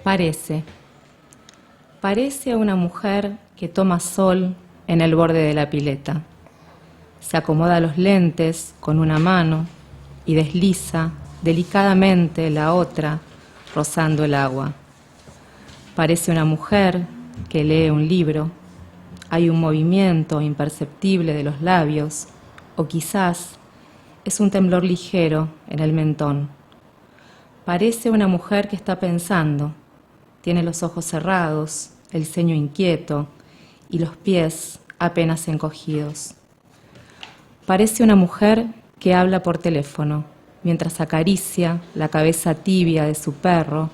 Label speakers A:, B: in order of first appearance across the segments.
A: Parece una mujer que toma sol en el borde de la pileta. Se acomoda los lentes con una mano y desliza delicadamente la otra, rozando el agua. Parece una mujer que lee un libro. Hay un movimiento imperceptible de los labios, o quizás es un temblor ligero en el mentón. Parece una mujer que está pensando. Tiene los ojos cerrados, el ceño inquieto y los pies apenas encogidos. Parece una mujer que habla por teléfono mientras acaricia la cabeza tibia de su perro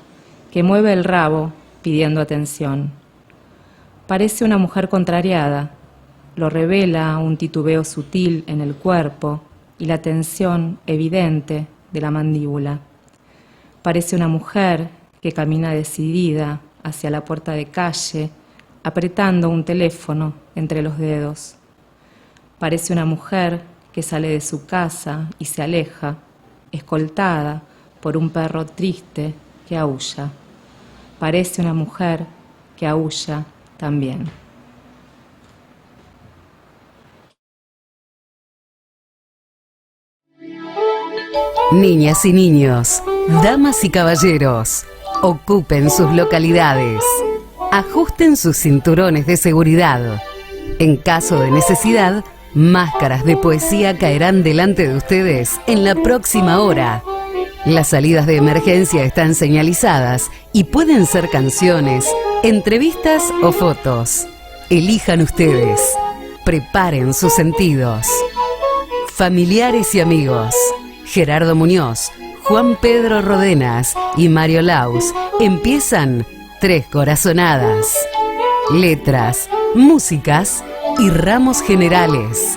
A: que mueve el rabo pidiendo atención. Parece una mujer contrariada. Lo revela un titubeo sutil en el cuerpo y la tensión evidente de la mandíbula. Parece una mujer que camina decidida hacia la puerta de calle, apretando un teléfono entre los dedos. Parece una mujer que sale de su casa y se aleja, escoltada por un perro triste que aúlla. Parece una mujer que aúlla también.
B: Niñas y niños, damas y caballeros, ocupen sus localidades. Ajusten sus cinturones de seguridad. En caso de necesidad, máscaras de poesía caerán delante de ustedes en la próxima hora. Las salidas de emergencia están señalizadas y pueden ser canciones, entrevistas o fotos. Elijan ustedes. Preparen sus sentidos. Familiares y amigos. Gerardo Muñoz, Juan Pedro Rodenas y Mario Laus empiezan Tres Corazonadas. Letras, músicas y ramos generales.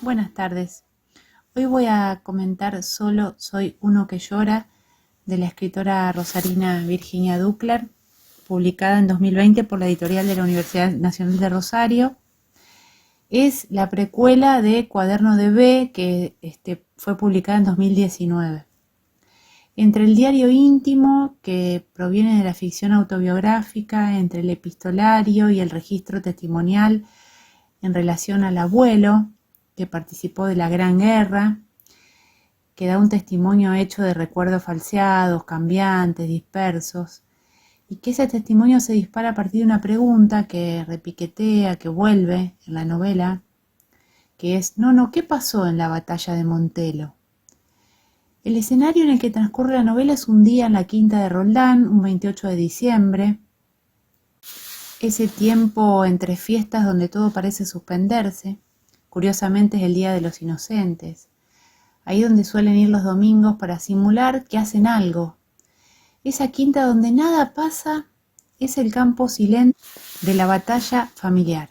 C: Buenas tardes. Hoy voy a comentar Solo soy uno que llora, de la escritora rosarina Virginia Ducler, publicada en 2020 por la editorial de la Universidad Nacional de Rosario. Es la precuela de Cuaderno de B, que fue publicada en 2019. Entre el diario íntimo, que proviene de la ficción autobiográfica, entre el epistolario y el registro testimonial en relación al abuelo, que participó de la Gran Guerra, que da un testimonio hecho de recuerdos falseados, cambiantes, dispersos, y que ese testimonio se dispara a partir de una pregunta que repiquetea, que vuelve en la novela, que es, ¿qué pasó en la batalla de Montelo? El escenario en el que transcurre la novela es un día en la quinta de Roldán, un 28 de diciembre, ese tiempo entre fiestas donde todo parece suspenderse. Curiosamente es el Día de los Inocentes, ahí donde suelen ir los domingos para simular que hacen algo. Esa quinta donde nada pasa es el campo silente de la batalla familiar.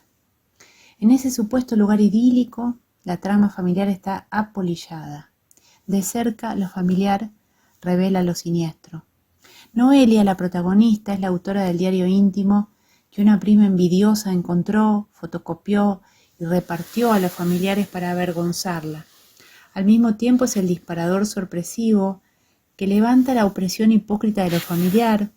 C: En ese supuesto lugar idílico, la trama familiar está apolillada. De cerca, lo familiar revela lo siniestro. Noelia, la protagonista, es la autora del diario íntimo que una prima envidiosa encontró, fotocopió y repartió a los familiares para avergonzarla. Al mismo tiempo es el disparador sorpresivo que levanta la opresión hipócrita de lo familiar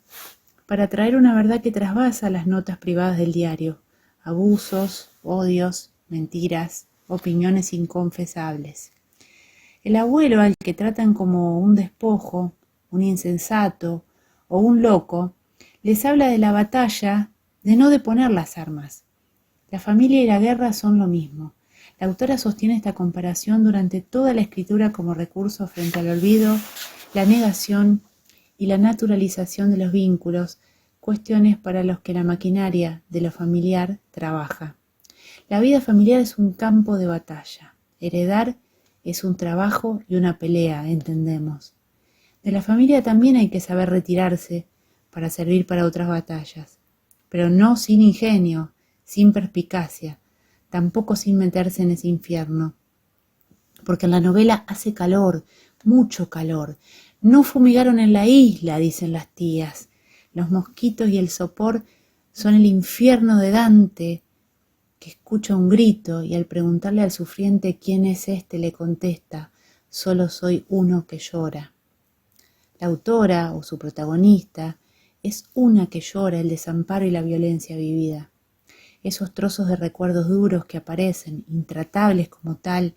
C: para traer una verdad que trasvasa las notas privadas del diario, abusos, odios, mentiras, opiniones inconfesables. El abuelo, al que tratan como un despojo, un insensato o un loco, les habla de la batalla de no deponer las armas. La familia y la guerra son lo mismo. La autora sostiene esta comparación durante toda la escritura como recurso frente al olvido, la negación y la naturalización de los vínculos, cuestiones para los que la maquinaria de lo familiar trabaja. La vida familiar es un campo de batalla. Heredar es un trabajo y una pelea, entendemos. De la familia también hay que saber retirarse para servir para otras batallas, pero no sin ingenio, sin perspicacia, tampoco sin meterse en ese infierno. Porque en la novela hace calor, mucho calor. No fumigaron en la isla, dicen las tías. Los mosquitos y el sopor son el infierno de Dante, que escucha un grito y al preguntarle al sufriente quién es este le contesta: solo soy uno que llora. La autora o su protagonista es una que llora el desamparo y la violencia vivida. Esos trozos de recuerdos duros que aparecen, intratables como tal,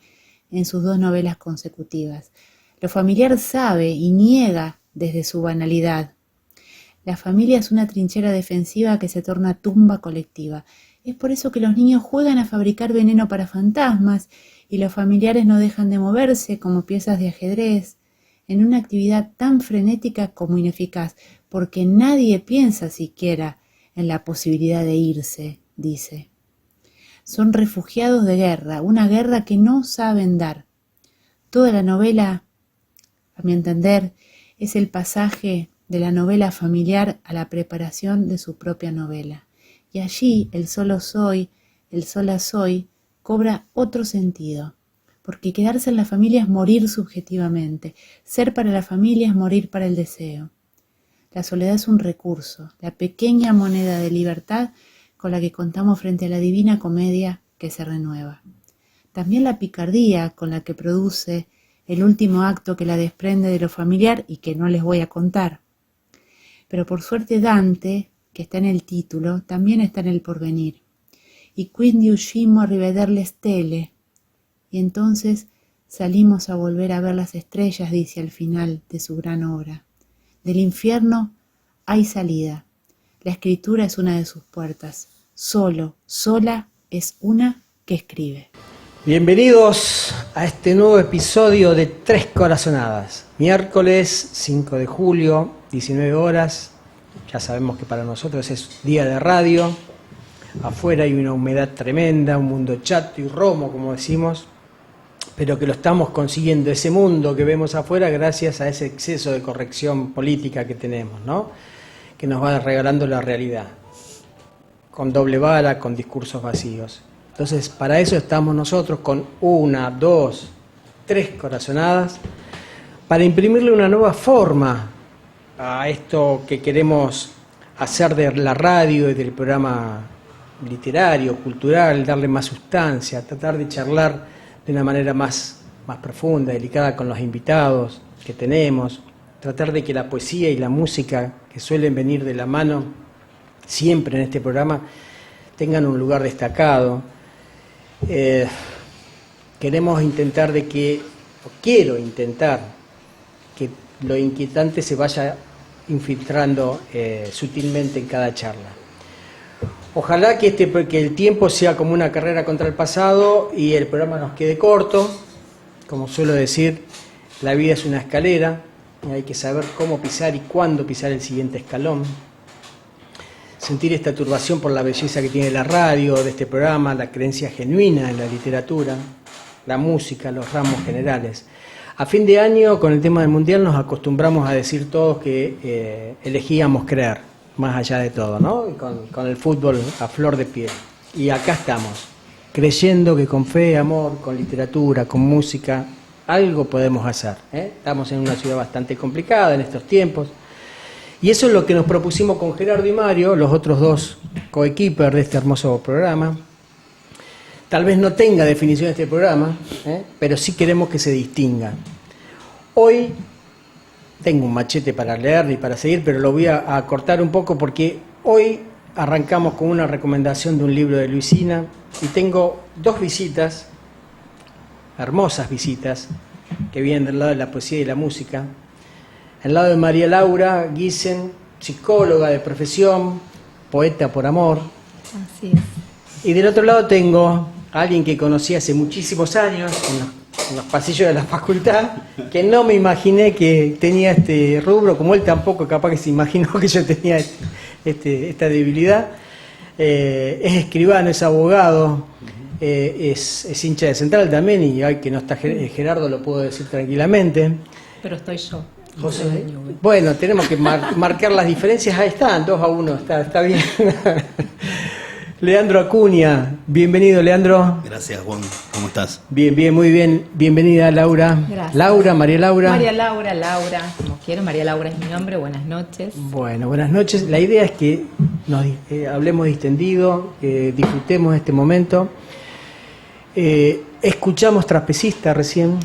C: en sus 2 novelas consecutivas. Lo familiar sabe y niega desde su banalidad. La familia es una trinchera defensiva que se torna tumba colectiva. Es por eso que los niños juegan a fabricar veneno para fantasmas y los familiares no dejan de moverse como piezas de ajedrez, en una actividad tan frenética como ineficaz, porque nadie piensa siquiera en la posibilidad de irse, dice. Son refugiados de guerra, una guerra que no saben dar. Toda la novela, a mi entender, es el pasaje de la novela familiar a la preparación de su propia novela. Y allí el solo soy, el sola soy, cobra otro sentido. Porque quedarse en la familia es morir subjetivamente. Ser para la familia es morir para el deseo. La soledad es un recurso, la pequeña moneda de libertad con la que contamos frente a la divina comedia que se renueva. También la picardía con la que produce el último acto que la desprende de lo familiar y que no les voy a contar. Pero por suerte Dante, que está en el título, también está en el porvenir. Y quindi uscimmo a rivederle stelle. Y entonces salimos a volver a ver las estrellas, dice al final de su gran obra. Del infierno hay salida. La escritura es una de sus puertas. Sola es una que escribe.
D: Bienvenidos a este nuevo episodio de Tres Corazonadas. Miércoles 5 de julio, 19 horas. Ya sabemos que para nosotros es día de radio. Afuera hay una humedad tremenda, un mundo chato y romo, como decimos, pero que lo estamos consiguiendo, ese mundo que vemos afuera, gracias a ese exceso de corrección política que tenemos, ¿no? Que nos va regalando la realidad, con doble vara, con discursos vacíos. Entonces, para eso estamos nosotros con 1, 2, 3 corazonadas, para imprimirle una nueva forma a esto que queremos hacer de la radio y del programa literario, cultural, darle más sustancia, tratar de charlar de una manera más profunda, delicada con los invitados que tenemos, tratar de que la poesía y la música, que suelen venir de la mano siempre en este programa, tengan un lugar destacado. Queremos intentar quiero intentar que lo inquietante se vaya infiltrando sutilmente en cada charla. Ojalá que el tiempo sea como una carrera contra el pasado y el programa nos quede corto. Como suelo decir, la vida es una escalera y hay que saber cómo pisar y cuándo pisar el siguiente escalón. Sentir esta turbación por la belleza que tiene la radio, de este programa, la creencia genuina en la literatura, la música, los ramos generales. A fin de año, con el tema del Mundial, nos acostumbramos a decir todos que elegíamos creer, más allá de todo, ¿no? Y con el fútbol a flor de piel. Y acá estamos, creyendo que con fe, amor, con literatura, con música, algo podemos hacer, ¿eh? Estamos en una ciudad bastante complicada en estos tiempos. Y eso es lo que nos propusimos con Gerardo y Mario, los otros 2 coequippers de este hermoso programa. Tal vez no tenga definición este programa, pero sí queremos que se distinga. Hoy tengo un machete para leer y para seguir, pero lo voy a cortar un poco porque hoy arrancamos con una recomendación de un libro de Luisina y tengo 2 visitas, hermosas visitas, que vienen del lado de la poesía y la música. Al lado de María Laura Giesen, psicóloga de profesión, poeta por amor.
A: Así es.
D: Y del otro lado tengo a alguien que conocí hace muchísimos años en los pasillos de la facultad, que no me imaginé que tenía este rubro, como él tampoco capaz que se imaginó que yo tenía esta debilidad. Es escribano, es abogado, es hincha de Central también, y hoy que no está Gerardo lo puedo decir tranquilamente.
A: Pero estoy yo.
D: José, bueno, tenemos que marcar las diferencias. Ahí están, 2-1, está bien. Leandro Acuña, bienvenido, Leandro.
E: Gracias, Juan. ¿Cómo estás?
D: Bien, muy bien. Bienvenida, Laura.
A: Gracias.
D: Laura, María Laura.
A: María Laura, como quiero. María Laura es mi nombre, buenas noches.
D: Bueno, buenas noches. La idea es que nos hablemos distendido, que disfrutemos este momento. Escuchamos Trapecista recién,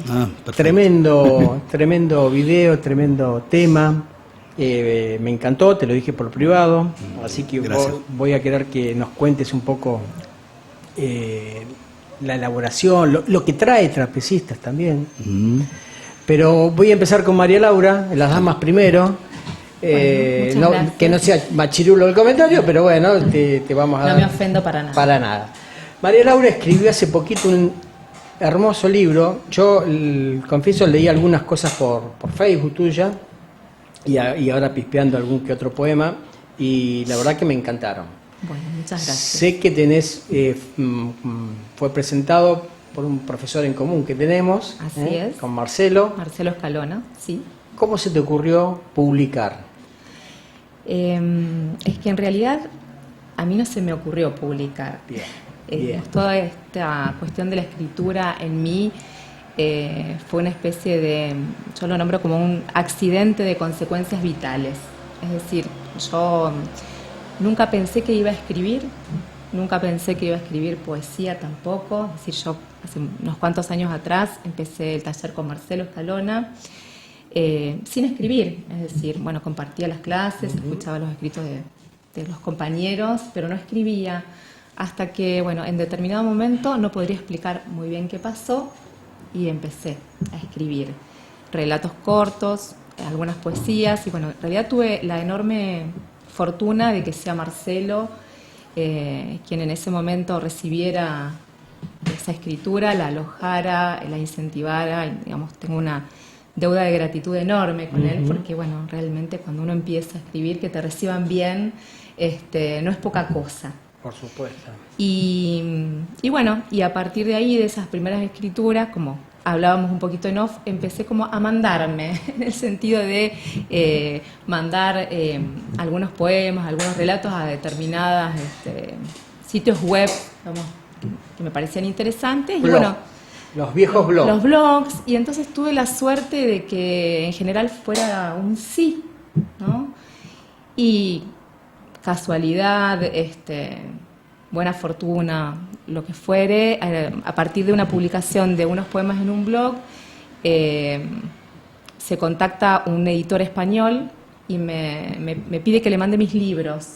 D: tremendo video, tremendo tema. Me encantó, te lo dije por privado, así que voy a querer que nos cuentes un poco la elaboración, lo que trae Trapecistas también. Pero voy a empezar con María Laura, las damas primero. Que no sea machirulo el comentario, pero bueno, te vamos a dar.
A: No me ofendo para nada.
D: Para nada. María Laura escribió hace poquito un hermoso libro. Yo, confieso, leí algunas cosas por Facebook tuya y ahora pispeando algún que otro poema, y la verdad que me encantaron.
A: Bueno, muchas gracias.
D: Sé que tenés, fue presentado por un profesor en común que tenemos.
A: Así es.
D: Con Marcelo.
A: Marcelo Escalona, sí.
D: ¿Cómo se te ocurrió publicar?
A: Es que en realidad a mí no se me ocurrió publicar.
D: Bien.
A: Toda esta cuestión de la escritura en mí fue una especie de, yo lo nombro como un accidente de consecuencias vitales. Es decir, yo nunca pensé que iba a escribir, nunca pensé que iba a escribir poesía tampoco. Es decir, yo hace unos cuantos años atrás empecé el taller con Marcelo Escalona, sin escribir. Es decir, bueno, compartía las clases, escuchaba los escritos de los compañeros, pero no escribía. Hasta que, bueno, en determinado momento no podría explicar muy bien qué pasó y empecé a escribir relatos cortos, algunas poesías, y bueno, en realidad tuve la enorme fortuna de que sea Marcelo quien en ese momento recibiera esa escritura, la alojara, la incentivara, y, digamos, tengo una deuda de gratitud enorme con él, porque bueno, realmente cuando uno empieza a escribir, que te reciban bien, no es poca cosa.
D: Por supuesto.
A: Y bueno, y a partir de ahí, de esas primeras escrituras, como hablábamos un poquito en off, empecé como a mandarme, en el sentido de mandar algunos poemas, algunos relatos a determinadas sitios web, digamos, que me parecían interesantes. Y bueno,
D: los viejos blogs.
A: Los blogs, y entonces tuve la suerte de que en general fuera un sí, ¿no? Y casualidad, buena fortuna, lo que fuere, a partir de una publicación de unos poemas en un blog, se contacta un editor español y me pide que le mande mis libros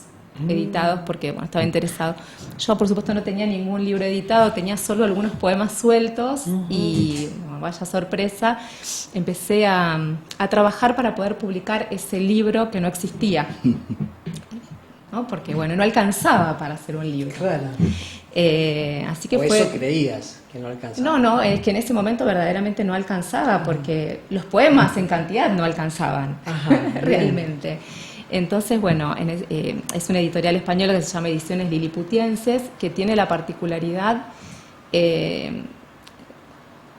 A: editados, porque bueno, estaba interesado. Yo, por supuesto, no tenía ningún libro editado, tenía solo algunos poemas sueltos y, bueno, vaya sorpresa, empecé a trabajar para poder publicar ese libro que no existía. ¿No? Porque bueno, no alcanzaba para hacer un libro.
D: Claro.
A: Así que
D: ¿O
A: fue...
D: eso creías que no alcanzaba?
A: No, es que en ese momento verdaderamente no alcanzaba, porque los poemas en cantidad no alcanzaban.
D: Ajá,
A: realmente. Entonces, bueno, es una editorial española que se llama Ediciones Liliputienses, que tiene la particularidad que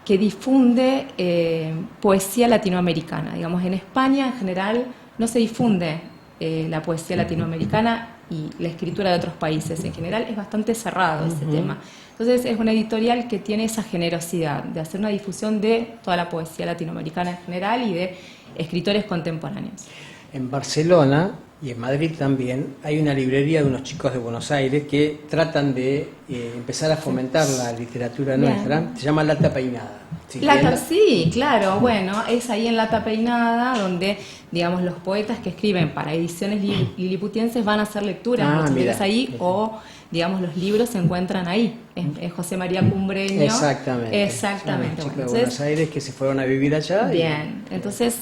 A: difunde poesía latinoamericana. Digamos, en España en general no se difunde la poesía latinoamericana y la escritura de otros países. En general es bastante cerrado ese tema. Entonces es una editorial que tiene esa generosidad de hacer una difusión de toda la poesía latinoamericana en general y de escritores contemporáneos.
D: En Barcelona y en Madrid también hay una librería de unos chicos de Buenos Aires que tratan de empezar a fomentar la literatura nuestra. Se llama Lata Peinada.
A: Sí, claro, bueno, es ahí en Lata Peinada donde, digamos, los poetas que escriben para Ediciones Liliputienses van a hacer lecturas muchas veces ahí, o digamos, los libros se encuentran ahí, en José María Cumbreño.
D: Exactamente.
A: Bueno,
D: chicos de Buenos Aires que se fueron a vivir allá.
A: Bien, entonces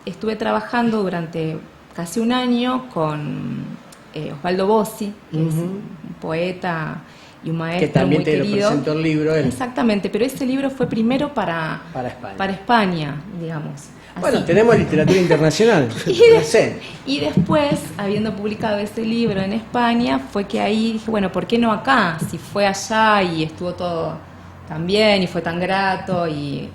A: estuve trabajando durante casi un año con Osvaldo Bossi, que es un poeta y un maestro
D: que también
A: muy
D: te
A: querido.
D: lo presentó el libro él.
A: Exactamente, pero ese libro fue primero para España, digamos. Así.
D: Bueno, tenemos literatura internacional.
A: Y después, habiendo publicado ese libro en España, fue que ahí dije, bueno, ¿por qué no acá? Si fue allá y estuvo todo tan bien y fue tan grato. Y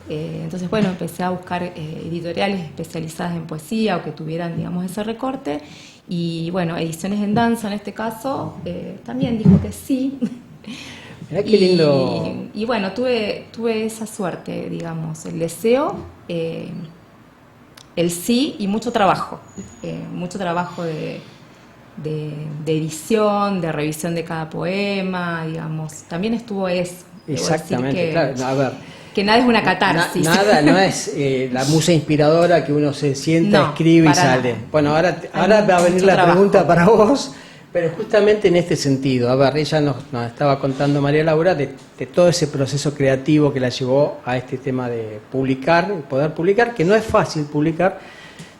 A: entonces, bueno, empecé a buscar editoriales especializadas en poesía o que tuvieran, digamos, ese recorte. Y bueno, Ediciones en Danza en este caso también dijo que sí.
D: Mirá qué lindo.
A: Y bueno, tuve esa suerte, digamos, el deseo el sí y mucho trabajo de edición, de revisión de cada poema, digamos. También estuvo eso.
D: Exactamente, claro. A ver,
A: que nada es una catarsis.
D: Nada, no es la musa inspiradora que uno se sienta,
A: No,
D: escribe y
A: para
D: sale.
A: nada.
D: Bueno, ahora va a venir
A: mucho
D: la
A: trabajo.
D: pregunta para vos, pero justamente en este sentido. A ver, ella nos estaba contando, María Laura, de todo ese proceso creativo que la llevó a este tema de publicar, poder publicar, que no es fácil publicar,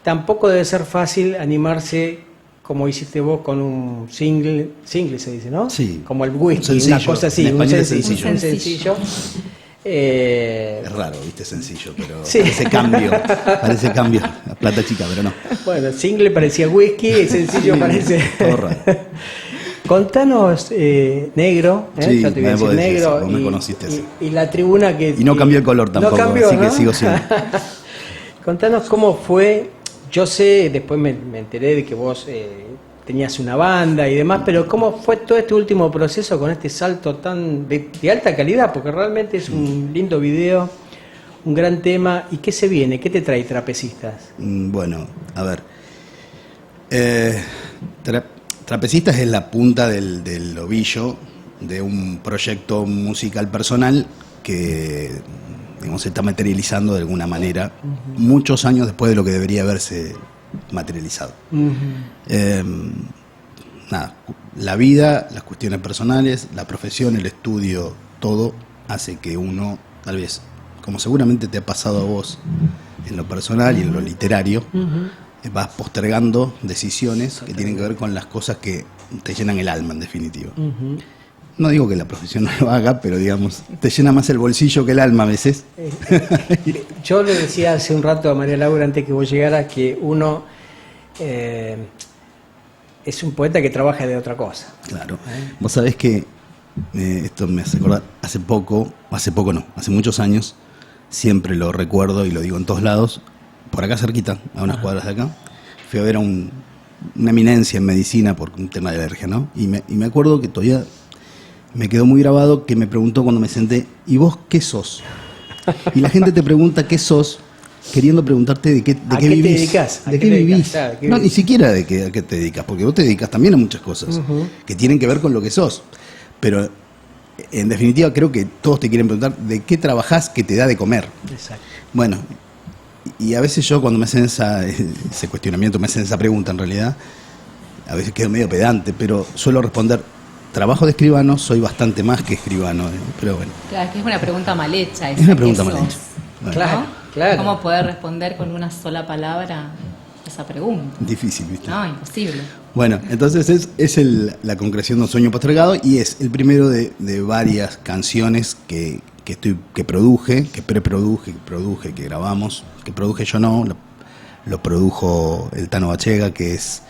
D: tampoco debe ser fácil animarse, como hiciste vos, con un single se dice, ¿no?
E: Sí.
D: Como el whisky,
E: Sencillo.
D: una cosa así,
E: En
D: un
E: español es
D: sencillo. Un
A: sencillo.
D: sencillo.
E: Es raro, viste, sencillo, pero
D: Sí.
E: parece cambio, la plata chica, pero no.
D: Bueno, single parecía whisky, el sencillo
E: Sí,
D: parece...
E: todo raro.
D: Contanos, negro,
E: Sí,
D: yo te voy a
E: me
D: decir
E: podés decir
D: negro,
E: eso, vos me conociste así.
D: y la tribuna que...
E: Y no cambió el color tampoco,
D: no cambió,
E: así
D: ¿no?
E: que sigo siendo.
D: Contanos cómo fue, yo sé, después me enteré de que vos tenías una banda y demás, pero cómo fue todo este último proceso con este salto tan de alta calidad, porque realmente es un lindo video, un gran tema. ¿Y qué se viene? ¿Qué te trae Trapecistas?
E: Bueno, a ver. Trapecistas es la punta del ovillo de un proyecto musical personal que, digamos, se está materializando de alguna manera muchos años después de lo que debería haberse materializado. Nada, la vida, las cuestiones personales, la profesión, el estudio, todo hace que uno, tal vez, como seguramente te ha pasado a vos en lo personal y en lo literario, vas postergando decisiones que tienen que ver con las cosas que te llenan el alma, en definitiva. No digo que la profesión no lo haga, pero digamos, te llena más el bolsillo que el alma a veces.
D: Yo le decía hace un rato a María Laura, antes que vos llegaras, que uno es un poeta que trabaja de otra cosa.
E: Claro. Vos sabés que esto me hace acordar, hace muchos años, siempre lo recuerdo y lo digo en todos lados, por acá cerquita, a unas cuadras de acá, fui a ver a una eminencia en medicina por un tema de alergia, ¿no? Y me acuerdo que todavía me quedó muy grabado que me preguntó cuando me senté, ¿y vos qué sos? Y la gente te pregunta qué sos, queriendo preguntarte de qué vivís.
D: ¿Te dedicas?
E: ¿De qué vivís? No, ni siquiera a qué te dedicas, porque vos te dedicas también a muchas cosas que tienen que ver con lo que sos. Pero en definitiva creo que todos te quieren preguntar de qué trabajás que te da de comer.
D: Exacto.
E: Bueno, y a veces yo cuando me hacen ese cuestionamiento, me hacen esa pregunta en realidad, a veces quedo medio pedante, pero suelo responder, trabajo de escribano, soy bastante más que escribano, pero bueno.
A: Claro, es que es una pregunta mal hecha.
E: Es una pregunta
A: ¿qué
E: mal
A: sos?
E: hecha. Bueno,
D: Claro, claro.
A: ¿Cómo poder responder con una sola palabra esa pregunta?
E: difícil, ¿viste?
A: No, imposible.
E: Bueno, entonces es la concreción de un sueño postergado y es el primero de varias canciones que produje, que preproduje, que grabamos, que produje yo no, lo produjo el Tano Bachega, que es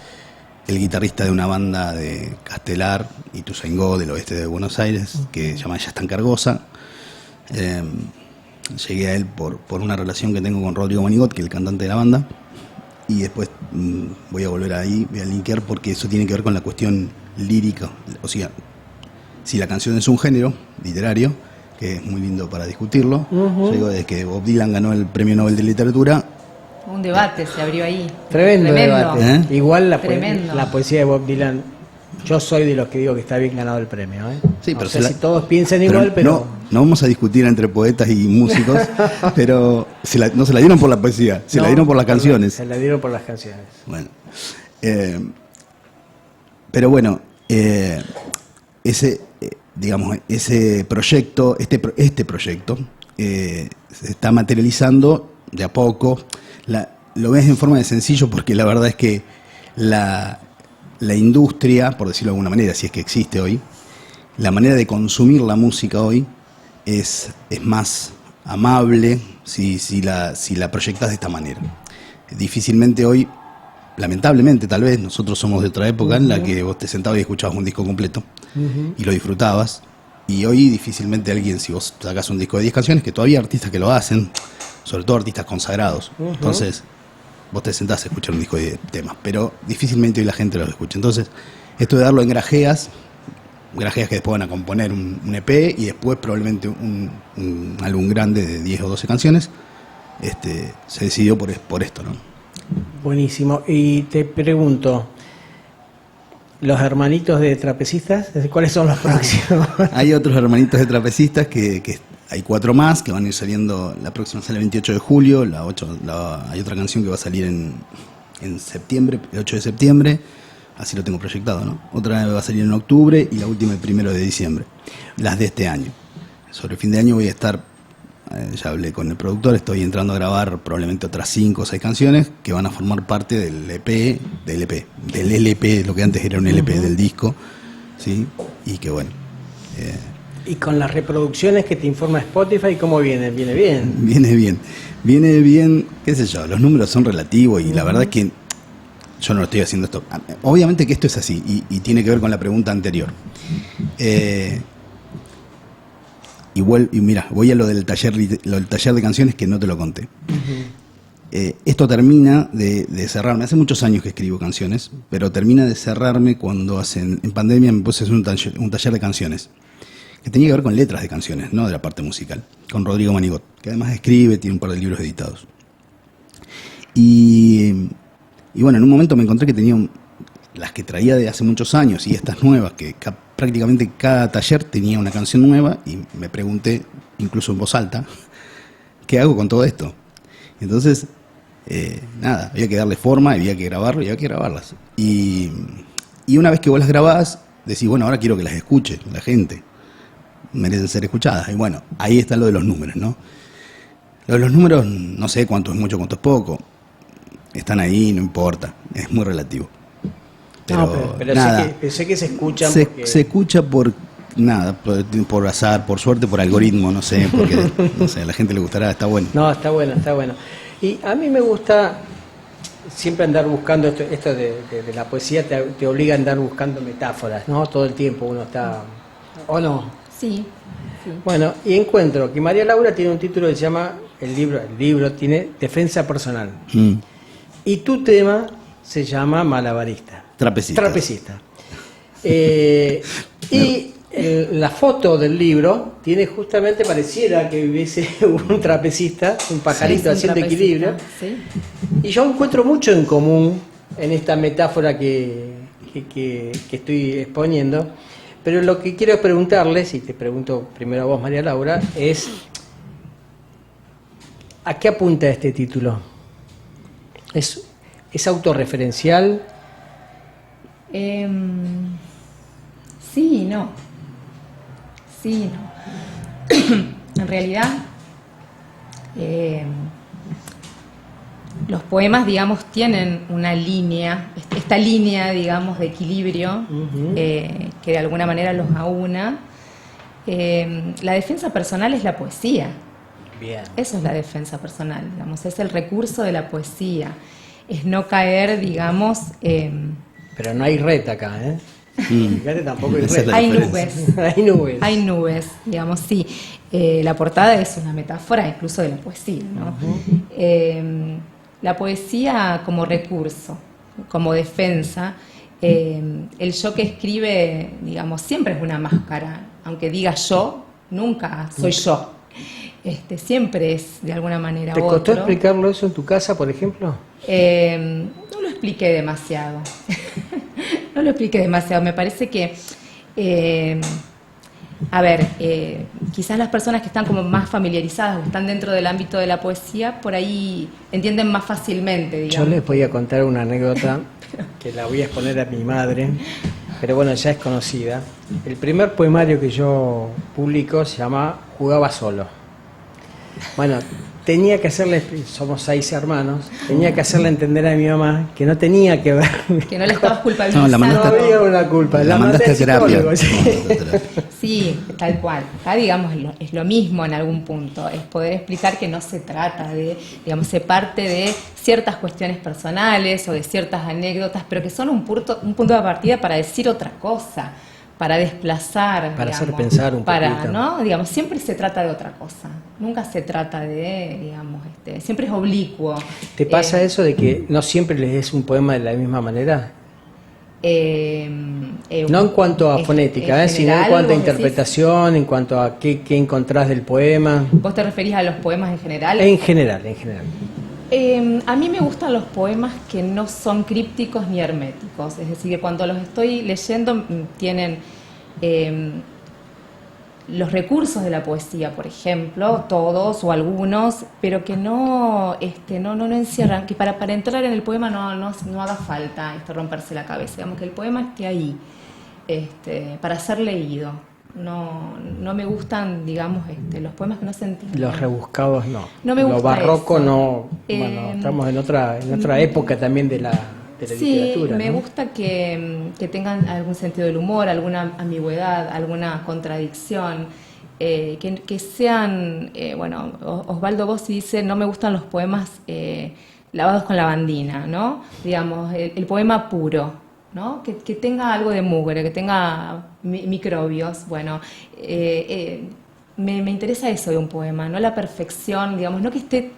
E: el guitarrista de una banda de Castelar, Ituzaingó, del oeste de Buenos Aires, que se llama Ya está en Cargosa. Llegué a él por una relación que tengo con Rodrigo Manigot, que es el cantante de la banda, y después voy a volver ahí, voy a linkear porque eso tiene que ver con la cuestión lírica, o sea, si la canción es un género literario, que es muy lindo para discutirlo. Yo digo, desde que Bob Dylan ganó el Premio Nobel de Literatura,
A: Un debate se abrió ahí.
D: Tremendo debate. Igual
A: Tremendo.
D: la poesía de Bob Dylan, yo soy de los que digo que está bien ganado el premio.
E: Sí,
D: no
E: pero
D: sé si todos piensan igual, pero...
E: No vamos a discutir entre poetas y músicos, pero no se la dieron por la poesía, se la dieron por las canciones.
D: Se la dieron por las canciones.
E: Bueno, pero bueno, ese proyecto, este proyecto se está materializando de a poco. Lo ves en forma de sencillo porque la verdad es que la industria, por decirlo de alguna manera, si es que existe hoy, la manera de consumir la música hoy es más amable si la proyectas de esta manera. Difícilmente hoy, lamentablemente tal vez, nosotros somos de otra época en la que vos te sentabas y escuchabas un disco completo y lo disfrutabas, y hoy difícilmente alguien, si vos sacás un disco de 10 canciones, que todavía hay artistas que lo hacen, sobre todo artistas consagrados, entonces vos te sentás a escuchar un disco de temas, pero difícilmente hoy la gente lo escucha. Entonces, esto de darlo en grajeas que después van a componer un EP y después probablemente un álbum grande de 10 o 12 canciones, se decidió por esto, ¿no?
D: Buenísimo. Y te pregunto, ¿los hermanitos de trapecistas? ¿Cuáles son los próximos?
E: Hay otros hermanitos de trapecistas que hay 4 más que van a ir saliendo. La próxima sale el 28 de julio, hay otra canción que va a salir en septiembre, el 8 de septiembre, así lo tengo proyectado, ¿no? Otra va a salir en octubre y la última el 1 de diciembre, las de este año. Sobre el fin de año voy a estar, ya hablé con el productor, estoy entrando a grabar probablemente otras 5 o 6 canciones que van a formar parte del del LP, lo que antes era un LP del disco, ¿sí? Y que bueno...
D: ¿Y con las reproducciones que te informa Spotify, cómo viene? ¿Viene bien?
E: Viene bien, qué sé yo, los números son relativos y la verdad es que yo no lo estoy haciendo esto. Obviamente que esto es así y tiene que ver con la pregunta anterior. Y mira, voy a lo del taller de canciones que no te lo conté. Esto termina de cerrarme. Hace muchos años que escribo canciones, pero termina de cerrarme cuando en pandemia me puse a hacer un taller de canciones que tenía que ver con letras de canciones, no de la parte musical, con Rodrigo Manigot, que además escribe, tiene un par de libros editados. Y bueno, en un momento me encontré que tenía las que traía de hace muchos años y estas nuevas, que prácticamente cada taller tenía una canción nueva, y me pregunté, incluso en voz alta, ¿qué hago con todo esto? Entonces, nada, había que darle forma, había que grabarlo y había que grabarlas. Y una vez que vos las grabás, decís, bueno, ahora quiero que las escuche la gente. Merecen ser escuchadas. Y bueno, ahí está lo de los números, ¿no? Lo de los números, no sé cuánto es mucho, cuánto es poco. Están ahí, no importa. Es muy relativo.
D: Pero
E: nada,
D: sé que se escuchan.
E: Se escucha por nada, por azar, por suerte, por algoritmo, no sé, porque no sé, a la gente le gustará, está bueno.
D: No, está bueno. Y a mí me gusta siempre andar buscando esto de la poesía, te obliga a andar buscando metáforas, ¿no? Todo el tiempo uno está... ¿O no?
A: Sí.
D: Bueno, y encuentro que María Laura tiene un título que se llama, el libro tiene Defensa Personal. Y tu tema se llama Malabarista. Trapecista. Y la foto del libro tiene justamente, pareciera que hubiese un trapecista, un pajarito haciendo equilibrio.
A: Sí.
D: Y yo encuentro mucho en común en esta metáfora que estoy exponiendo. Pero lo que quiero preguntarles, y te pregunto primero a vos, María Laura, es ¿a qué apunta este título? ¿Es autorreferencial?
A: Sí y no. En realidad, los poemas, digamos, tienen una línea, esta línea, digamos, de equilibrio, que de alguna manera los aúna. La defensa personal es la poesía.
D: Bien.
A: Eso es la defensa personal, digamos, es el recurso de la poesía. Es no caer, digamos...
D: Pero no hay red acá, ¿eh? Fíjate, tampoco hay red.
A: Hay nubes, digamos, sí. La portada es una metáfora incluso de la poesía, ¿no? La poesía como recurso, como defensa, el yo que escribe, digamos, siempre es una máscara. Aunque diga yo, nunca soy yo. Siempre es de alguna manera
D: ¿Te
A: otro.
D: costó explicarlo eso en tu casa, por ejemplo?
A: No lo expliqué demasiado. No lo expliqué demasiado. Me parece que... quizás las personas que están como más familiarizadas o están dentro del ámbito de la poesía, por ahí entienden más fácilmente, digamos.
D: Yo les voy a contar una anécdota que la voy a exponer a mi madre, pero bueno, ya es conocida. El primer poemario que yo publico se llama Jugaba solo. Bueno, tenía que hacerle, somos 6 hermanos, tenía que hacerle entender a mi mamá que no tenía que ver. Que
A: no la estabas culpabilizando.
E: No, la mandaste,
D: no había una culpa.
E: La mandaste a terapia.
A: Sí, tal cual. Acá, digamos, es lo mismo en algún punto. Es poder explicar que no se trata de, digamos, se parte de ciertas cuestiones personales o de ciertas anécdotas, pero que son un punto de partida para decir otra cosa, para desplazar,
D: para
A: digamos,
D: hacer pensar un poquito.
A: ¿no? Digamos, siempre se trata de otra cosa. Nunca se trata de, digamos, siempre es oblicuo.
D: ¿Te pasa eso de que no siempre lees un poema de la misma manera? No en cuanto a fonética, sino en cuanto a interpretación, en cuanto a qué encontrás del poema.
A: ¿Vos te referís a los poemas en general?
D: En general.
A: A mí me gustan los poemas que no son crípticos ni herméticos, es decir, que cuando los estoy leyendo tienen los recursos de la poesía, por ejemplo, todos o algunos, pero que no encierran, que para entrar en el poema no haga falta romperse la cabeza, digamos que el poema esté ahí, para ser leído. No me gustan, digamos, los poemas que no se entienden.
D: Los rebuscados no.
A: No me gusta
D: lo barroco
A: eso.
D: Bueno, estamos en otra época también de la literatura.
A: Sí, me
D: ¿no?
A: gusta que tengan algún sentido del humor, alguna ambigüedad, alguna contradicción, que sean, Osvaldo Bossi dice, no me gustan los poemas lavados con lavandina, ¿no? Digamos, el poema puro, ¿no? Que tenga algo de mugre, que tenga microbios. Bueno, me interesa eso de un poema, no la perfección, digamos, no que esté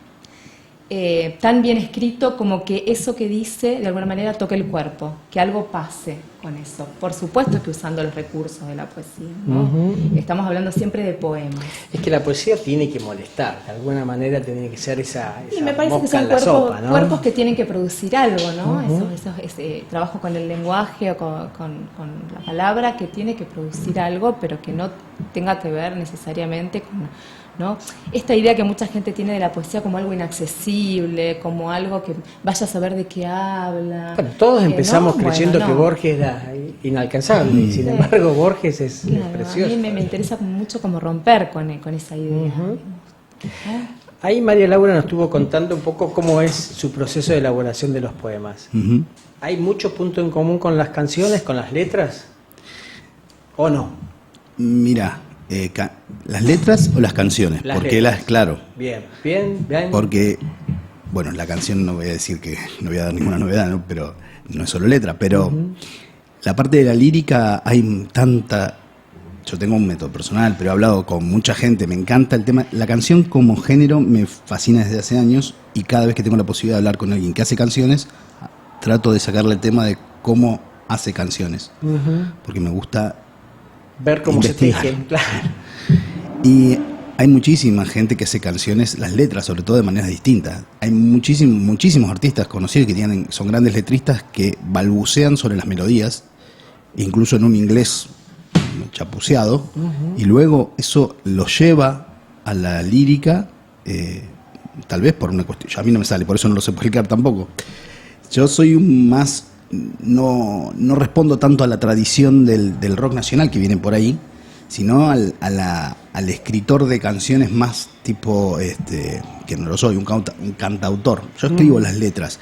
A: tan bien escrito como que eso que dice de alguna manera toque el cuerpo, que algo pase con eso. Por supuesto que usando los recursos de la poesía, ¿no? Estamos hablando siempre de poemas.
D: Es que la poesía tiene que molestar, de alguna manera tiene que ser esa
A: Y me parece que
D: mosca
A: son
D: en la sopa, ¿no?
A: cuerpos que tienen que producir algo, ¿no? Ese trabajo con el lenguaje o con la palabra que tiene que producir algo, pero que no tenga que ver necesariamente con, ¿no? Esta idea que mucha gente tiene de la poesía como algo inaccesible, como algo que vaya a saber de qué habla.
D: Bueno, todos empezamos
A: ¿no?
D: creyendo
A: Bueno,
D: que Borges era inalcanzable, y sin embargo Borges es
A: Claro,
D: precioso.
A: a mí me interesa mucho como romper con esa idea.
D: Ahí María Laura nos estuvo contando un poco cómo es su proceso de elaboración de los poemas. ¿Hay mucho punto en común con las canciones, con las letras? ¿O no?
E: Mira, las letras o las canciones, porque
D: letras.
E: claro.
D: Bien.
E: Porque, bueno, la canción no voy a decir que no voy a dar ninguna novedad, ¿no? Pero no es solo letra, pero la parte de la lírica hay tanta. Yo tengo un método personal, pero he hablado con mucha gente, me encanta el tema. La canción como género me fascina desde hace años, y cada vez que tengo la posibilidad de hablar con alguien que hace canciones, trato de sacarle el tema de cómo hace canciones, porque me gusta
D: ver cómo
E: investigar.
D: se tejen, claro.
E: Y hay muchísima gente que hace canciones, las letras sobre todo, de maneras distintas. Hay muchísimos artistas conocidos que son grandes letristas que balbucean sobre las melodías, incluso en un inglés chapuceado, y luego eso lo lleva a la lírica, tal vez por una cuestión. A mí no me sale, por eso no lo sé explicar tampoco. Yo soy más. No respondo tanto a la tradición del rock nacional que viene por ahí, sino al escritor de canciones más tipo, que no lo soy, un cantautor. Yo escribo las letras.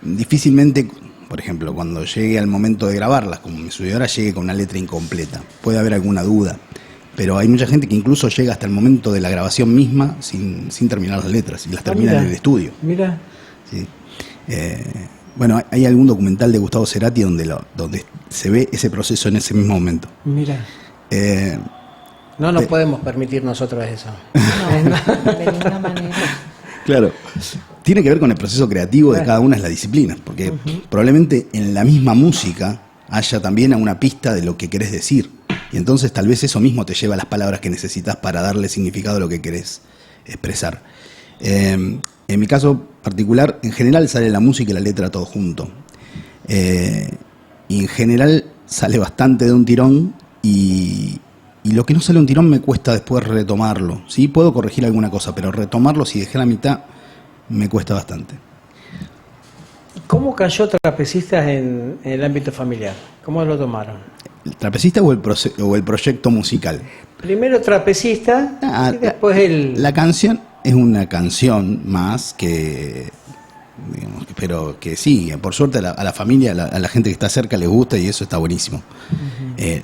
E: Difícilmente, por ejemplo, cuando llegue al momento de grabarlas, como me sucedió ahora, llegue con una letra incompleta. Puede haber alguna duda, pero hay mucha gente que incluso llega hasta el momento de la grabación misma sin terminar las letras, y las termina en el estudio.
D: Mira.
E: Sí. Bueno, hay algún documental de Gustavo Cerati donde se ve ese proceso en ese mismo momento.
D: Mira. No nos podemos permitir nosotros eso.
A: No, de ninguna manera.
E: Claro. Tiene que ver con el proceso creativo de cada una de las disciplinas, porque probablemente en la misma música haya también una pista de lo que querés decir. Y entonces tal vez eso mismo te lleva a las palabras que necesitas para darle significado a lo que querés expresar. En mi caso particular, en general sale la música y la letra todo junto. Y en general sale bastante de un tirón, y lo que no sale de un tirón me cuesta después retomarlo. Sí, puedo corregir alguna cosa, pero retomarlo, si dejé la mitad, me cuesta bastante.
D: ¿Cómo cayó Trapecistas en el ámbito familiar? ¿Cómo lo tomaron?
E: ¿El trapecista o el proyecto musical?
D: Primero Trapecista y después
E: La canción es una canción más que, digamos, pero que sí, por suerte a la familia, a la gente que está cerca les gusta, y eso está buenísimo.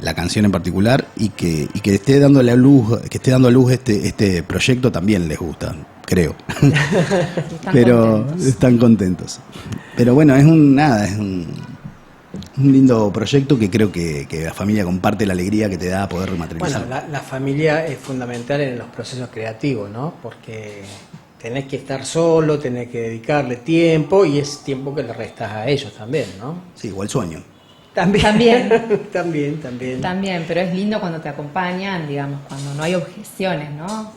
E: La canción en particular, y que esté dando a luz este proyecto también les gusta, creo. Pero contentos. Están contentos. Pero bueno, es un lindo proyecto que creo que la familia comparte la alegría que te da poder materializar.
D: Bueno, la familia es fundamental en los procesos creativos, ¿no? Porque tenés que estar solo, tenés que dedicarle tiempo, y es tiempo que le restas a ellos también, ¿no?
E: Sí, o el sueño.
A: También.
D: También.
A: Pero es lindo cuando te acompañan, digamos, cuando no hay objeciones, ¿no?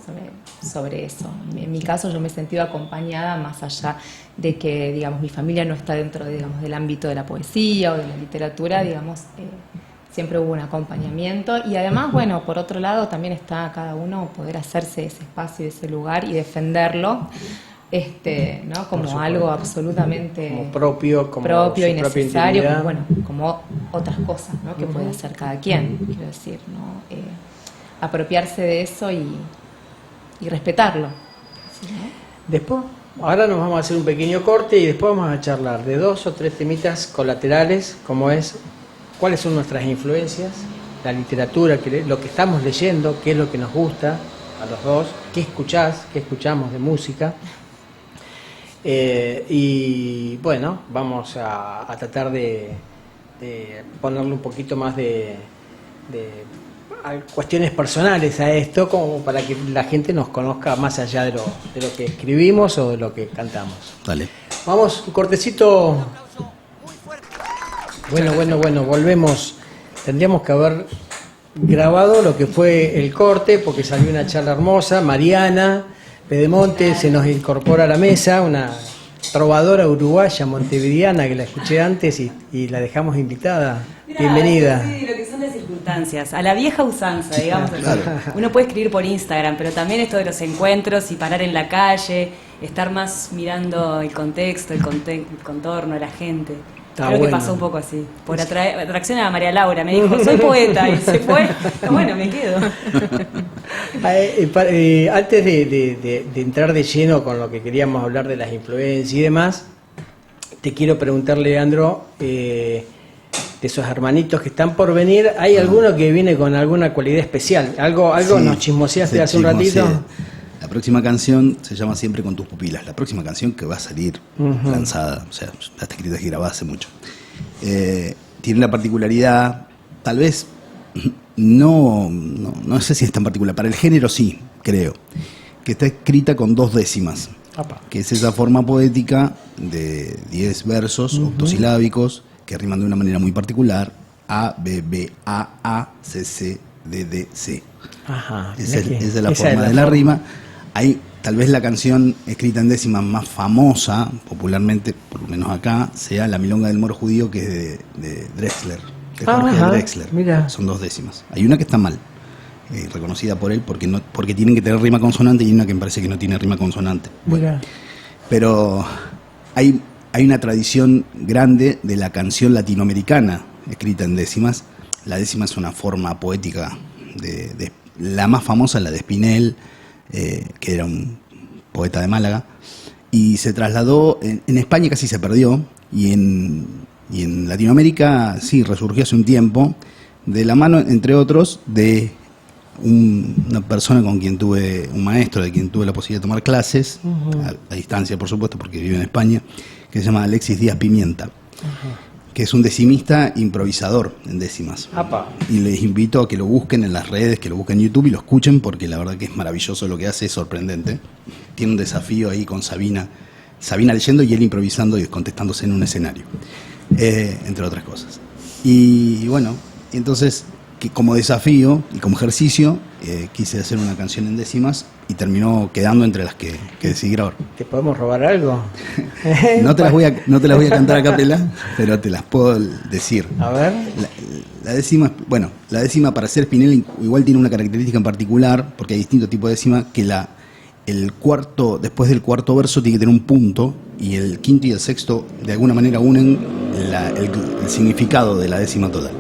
A: Sobre eso. En mi caso yo me he sentido acompañada más allá de que, digamos, mi familia no está dentro, digamos, del ámbito de la poesía o de la literatura, digamos, siempre hubo un acompañamiento y además, bueno, por otro lado también está cada uno poder hacerse ese espacio, ese lugar y defenderlo. ¿No? Como algo absolutamente
D: como propio
A: y necesario, como, bueno, como otras cosas, ¿no? Que puede hacer cada quien, quiero decir, ¿no? Apropiarse de eso y respetarlo. ¿Sí, no?
D: Después, ahora nos vamos a hacer un pequeño corte y después vamos a charlar de 2 o 3 temitas colaterales, como es cuáles son nuestras influencias, la literatura, lo que estamos leyendo, qué es lo que nos gusta a los dos, qué escuchamos de música. Y bueno, vamos a tratar de ponerle un poquito más de cuestiones personales a esto, como para que la gente nos conozca más allá de lo que escribimos o de lo que cantamos.
E: Dale.
D: Vamos, un cortecito. Bueno, volvemos. Tendríamos que haber grabado lo que fue el corte, porque salió una charla hermosa. Mariana Pedemonte se nos incorpora a la mesa, una trovadora uruguaya montevideana que la escuché antes y la dejamos invitada.
F: Mirá,
D: bienvenida.
F: Sí, lo que son las circunstancias, a la vieja usanza, digamos.
E: Claro.
F: Uno puede escribir por Instagram, pero también esto de los encuentros y parar en la calle, estar más mirando el contexto, el contorno, la gente.
D: Está
F: Creo
D: bueno.
F: Que pasó un poco así. Por atracción a María Laura, me dijo, soy poeta, y se fue. Bueno, me quedo.
D: Antes de entrar de lleno con lo que queríamos hablar de las influencias y demás, te quiero preguntar, Leandro, de esos hermanitos que están por venir, ¿hay alguno que viene con alguna cualidad especial? ¿Algo
E: Sí,
D: nos chismoseaste
E: se
D: hace un ratito?
E: chismosea. La próxima canción se llama Siempre con tus pupilas. La próxima canción que va a salir lanzada, o sea, ya está escrita y grabada hace mucho. Tiene la particularidad, tal vez, no sé si es tan particular, para el género sí, creo, que está escrita con 2 décimas, que es esa forma poética de 10 versos octosilábicos que riman de una manera muy particular: A, B, B, A, C, C, D, D, C.
D: Ajá,
E: Esa es la forma de la
D: forma.
E: rima. Hay tal vez la canción escrita en décimas más famosa, popularmente, por lo menos acá, sea La Milonga del Moro Judío, que es de Drexler, de Jorge Drexler.
D: Mira.
E: Son 2 décimas. Hay una que está mal, reconocida por él, porque tienen que tener rima consonante, y una que me parece que no tiene rima consonante.
D: Mira.
E: Pero hay una tradición grande de la canción latinoamericana escrita en décimas. La décima es una forma poética de la más famosa, la de Spinel, que era un poeta de Málaga, y se trasladó, en España casi se perdió, y en Latinoamérica sí resurgió hace un tiempo, de la mano, entre otros, de una persona con quien tuve, un maestro de quien tuve la posibilidad de tomar clases, a distancia por supuesto, porque vive en España, que se llama Alexis Díaz Pimienta, que es un decimista improvisador en décimas.
D: Apa.
E: Y les invito a que lo busquen en las redes, que lo busquen en YouTube y lo escuchen, porque la verdad que es maravilloso lo que hace, es sorprendente. Tiene un desafío ahí con Sabina leyendo y él improvisando y contestándose en un escenario, entre otras cosas. Y bueno, entonces, que como desafío y como ejercicio, quise hacer una canción en décimas y terminó quedando entre las que decidí grabar.
D: ¿Te podemos robar algo?
E: No te las voy a cantar a capela, pero te las puedo decir.
D: A ver.
E: La décima, bueno, la décima para ser Spinel igual tiene una característica en particular, porque hay distintos tipos de décima, que el cuarto, después del cuarto verso tiene que tener un punto, y el quinto y el sexto de alguna manera unen el significado de la décima total.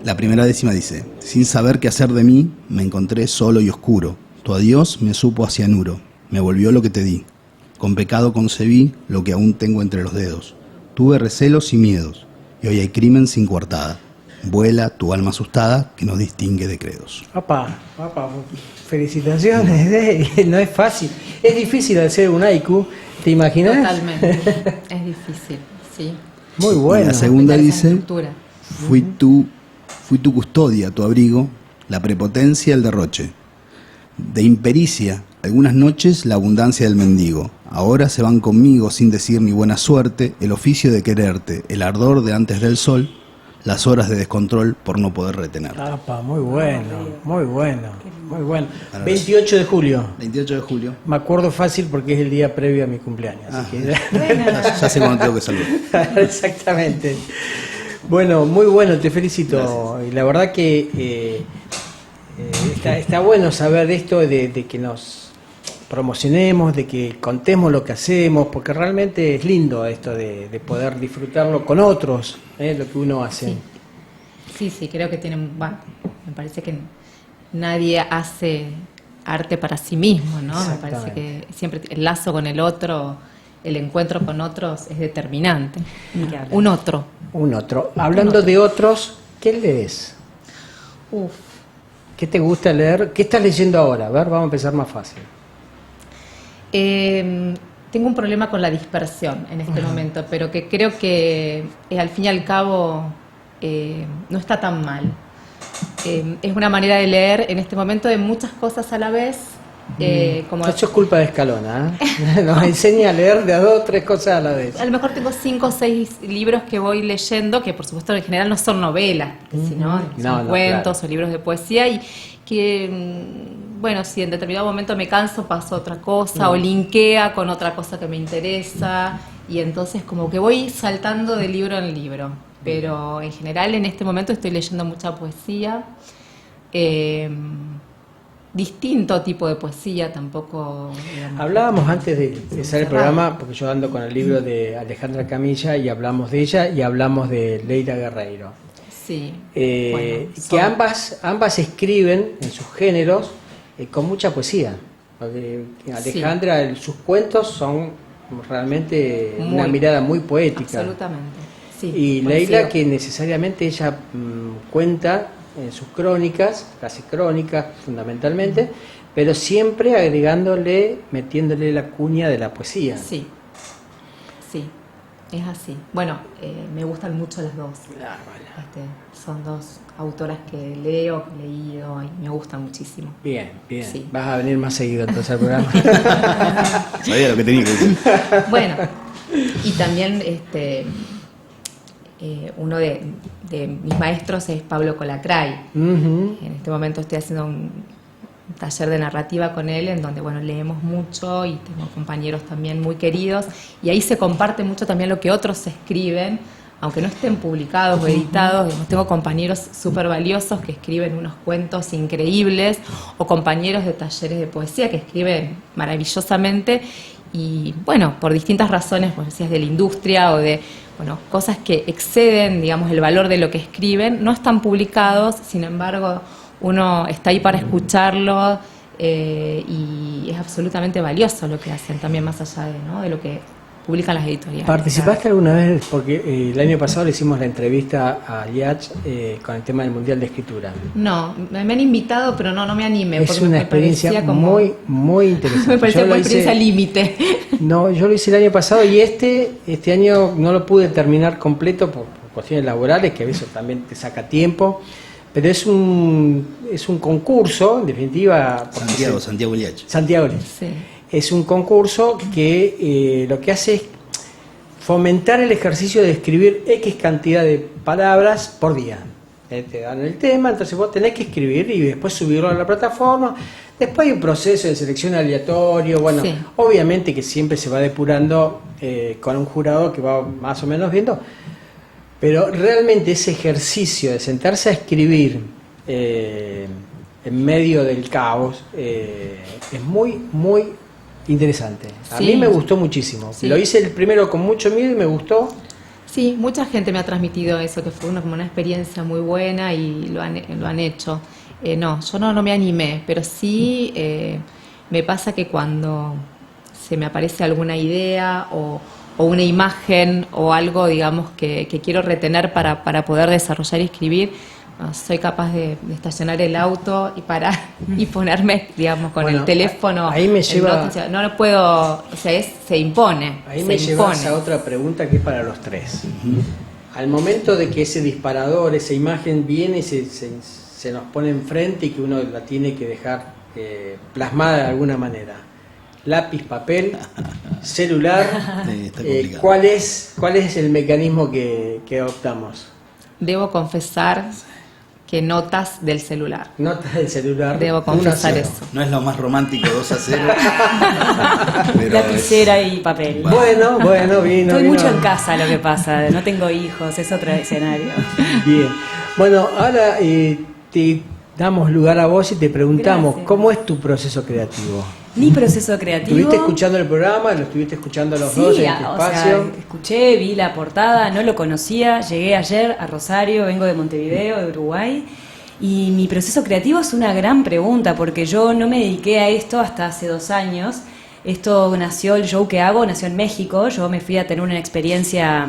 E: La primera décima dice: sin saber qué hacer de mí, me encontré solo y oscuro. Tu adiós me supo a cianuro, me volvió lo que te di. Con pecado concebí lo que aún tengo entre los dedos. Tuve recelos y miedos, y hoy hay crimen sin coartada. Vuela tu alma asustada que nos distingue de credos.
D: Papá, felicitaciones. No es fácil. Es difícil hacer un haiku, ¿te imaginas?
A: Totalmente. Es difícil, sí.
D: Muy bueno.
E: Y la segunda
A: Respetar esa
E: dice:
A: estructura.
E: fui tu custodia, tu abrigo, la prepotencia, el derroche. De impericia, algunas noches la abundancia del mendigo. Ahora se van conmigo sin decir ni buena suerte, el oficio de quererte, el ardor de antes del sol, las horas de descontrol por no poder retener.
D: Apa, muy bueno, muy bueno, muy bueno. 28 de julio.
E: 28 de julio.
D: Me acuerdo fácil porque es el día previo a mi cumpleaños. Así que...
E: Ya sé cuándo tengo que saludar.
D: Exactamente. Bueno, muy bueno, te felicito.
E: Gracias.
D: Y la verdad que está bueno saber de esto, de que nos promocionemos, de que contemos lo que hacemos, porque realmente es lindo esto de poder disfrutarlo con otros, lo que uno hace.
A: Sí, creo que tienen, bueno, me parece que nadie hace arte para sí mismo, ¿no? Me parece que siempre el lazo con el otro, el encuentro con otros es determinante. Un otro.
D: Hablando de otros, ¿qué lees?
A: Uf.
D: ¿Qué te gusta leer? ¿Qué estás leyendo ahora? A ver, vamos a empezar más fácil.
A: Tengo un problema con la dispersión en este momento, pero que creo que al fin y al cabo no está tan mal. Es una manera de leer en este momento de muchas cosas a la vez. Como
D: Eso es culpa de Escalona, ¿eh? Nos enseña a leer de a 2 o 3 cosas a la vez.
A: A lo mejor tengo 5 o 6 libros que voy leyendo, que por supuesto en general no son novelas, sino son cuentos o libros de poesía, y que, bueno, si en determinado momento me canso, paso a otra cosa, o linkea con otra cosa que me interesa, y entonces como que voy saltando de libro en libro. Pero en general en este momento estoy leyendo mucha poesía, distinto tipo de poesía, tampoco... digamos,
D: hablábamos antes de empezar el programa, porque yo ando con el libro de Alejandra Camilla y hablamos de ella y hablamos de Leira Guerreiro.
A: Sí.
D: Que ambas escriben en sus géneros con mucha poesía. Porque Alejandra, sus cuentos son realmente una mirada muy poética.
A: Absolutamente. Sí,
D: y Leila, que necesariamente ella cuenta en sus crónicas, casi crónicas fundamentalmente, pero siempre agregándole, metiéndole la cuña de la poesía.
A: Sí, es así. Bueno, me gustan mucho las dos.
D: Claro, bueno.
A: Son dos autoras que leo, que he leído y me gustan muchísimo.
D: Bien.
A: Sí.
D: Vas a venir más seguido entonces al programa.
E: Sabía lo que tenía que decir.
A: Bueno, y también uno de mis maestros es Pablo Colacray. En este momento estoy haciendo un taller de narrativa con él, en donde leemos mucho y tengo compañeros también muy queridos, y ahí se comparte mucho también lo que otros escriben, aunque no estén publicados o editados. Tengo compañeros súper valiosos que escriben unos cuentos increíbles, o compañeros de talleres de poesía que escriben maravillosamente, y por distintas razones, decías de la industria o de cosas que exceden, digamos, el valor de lo que escriben, no están publicados, sin embargo, uno está ahí para escucharlo, y es absolutamente valioso lo que hacen, también más allá de lo que publican las editoriales.
D: ¿Participaste alguna vez? Porque el año pasado le hicimos la entrevista a Liach con el tema del Mundial de Escritura.
A: No, me han invitado, pero no me animé.
D: Es una experiencia muy, muy interesante.
A: Me parecía una experiencia límite.
D: No, yo lo hice el año pasado y este año no lo pude terminar completo por cuestiones laborales, que a veces también te saca tiempo. Pero es un concurso, en definitiva...
E: Santiago Liach.
D: Santiago Liach.
A: Sí.
D: Es un concurso que lo que hace es fomentar el ejercicio de escribir X cantidad de palabras por día. Te dan el tema, entonces vos tenés que escribir y después subirlo a la plataforma. Después hay un proceso de selección aleatorio. Sí. Obviamente que siempre se va depurando con un jurado que va más o menos viendo. Pero realmente ese ejercicio de sentarse a escribir en medio del caos es muy, muy interesante. A mí me gustó muchísimo. Lo hice el primero con mucho miedo y me gustó.
A: Sí, mucha gente me ha transmitido eso, que fue como una experiencia muy buena y lo han hecho. No, yo no me animé, pero sí me pasa que cuando se me aparece alguna idea o una imagen o algo, digamos, que quiero retener para poder desarrollar y escribir, soy capaz de estacionar el auto y parar y ponerme, digamos, con el teléfono.
D: Ahí me lleva...
A: No lo puedo, se impone.
D: Ahí me llevas a otra pregunta que es para los tres. Al momento de que ese disparador, esa imagen viene y se nos pone enfrente y que uno la tiene que dejar plasmada de alguna manera. Lápiz, papel, celular. ¿Cuál es el mecanismo que adoptamos?
A: Debo confesar que notas del celular.
D: Notas del celular.
A: Debo confesar
D: 1-0.
A: eso.
E: No es lo más romántico, 2-0. pero
F: Lapicera y papel.
D: Bueno, vino.
F: Estoy
D: vino.
F: mucho en casa, lo que pasa. No tengo hijos, es otro escenario.
D: Bien. Bueno, ahora te damos lugar a vos y te preguntamos,
F: Gracias.
D: ¿cómo es tu proceso creativo?
F: Mi proceso creativo.
D: ¿Estuviste escuchando el programa? ¿Lo estuviste escuchando los
F: Sí,
D: dos en este
F: o
D: espacio?
F: sea, escuché, vi la portada, no lo conocía, llegué ayer a Rosario, vengo de Montevideo, de Uruguay, y mi proceso creativo es una gran pregunta, porque yo no me dediqué a esto hasta hace 2 años. Esto nació, el show que hago nació en México, yo me fui a tener una experiencia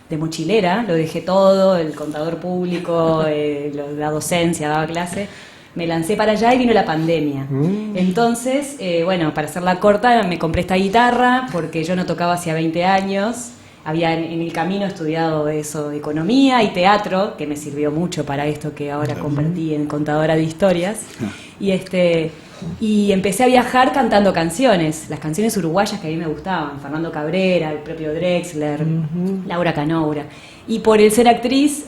F: de mochilera, lo dejé todo, el contador público, la docencia, daba clase. Me lancé para allá y vino la pandemia. Entonces, bueno, para hacerla corta, me compré esta guitarra porque yo no tocaba hacía 20 años. Había en el camino estudiado eso, economía y teatro, que me sirvió mucho para esto que ahora convertí en contadora de historias. Y empecé a viajar cantando canciones, las canciones uruguayas que a mí me gustaban, Fernando Cabrera, el propio Drexler, Laura Canoura. Y por el ser actriz,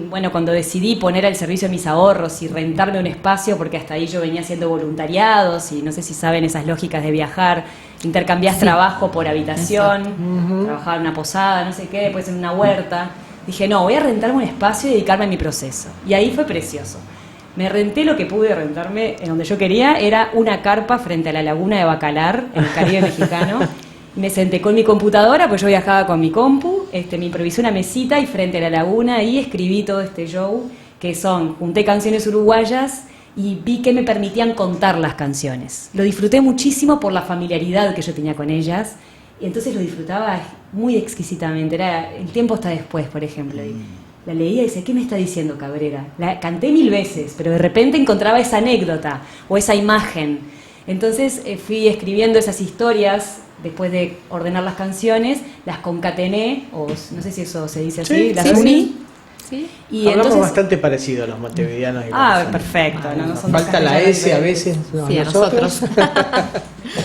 F: bueno, cuando decidí poner al servicio mis ahorros y rentarme un espacio, porque hasta ahí yo venía haciendo voluntariados y no sé si saben esas lógicas de viajar, intercambiás trabajo por habitación, trabajaba en una posada, no sé qué, después en una huerta. Dije, no, voy a rentarme un espacio y dedicarme a mi proceso. Y ahí fue precioso. Me renté lo que pude rentarme en donde yo quería, era una carpa frente a la laguna de Bacalar, en el Caribe mexicano. Me senté con mi computadora, pues yo viajaba con mi compu, me improvisé una mesita y frente a la laguna ahí escribí todo este show, que junté canciones uruguayas y vi que me permitían contar las canciones. Lo disfruté muchísimo por la familiaridad que yo tenía con ellas, y entonces lo disfrutaba muy exquisitamente. Era El tiempo está después, por ejemplo. Y la leía y decía, ¿qué me está diciendo Cabrera? La canté 1000 veces, pero de repente encontraba esa anécdota o esa imagen. Entonces fui escribiendo esas historias. Después de ordenar las canciones, las concatené, o no sé si eso se dice así,
D: Sí,
F: las
D: sí,
F: uní.
A: ¿Sí?
F: Y
D: Hablamos
F: entonces,
D: bastante parecido los montevideanos. Y los
F: perfecto. No son
D: falta
F: dos
D: la
F: castellanos
D: S a
F: diferentes.
D: veces.
A: Sí, a nosotros.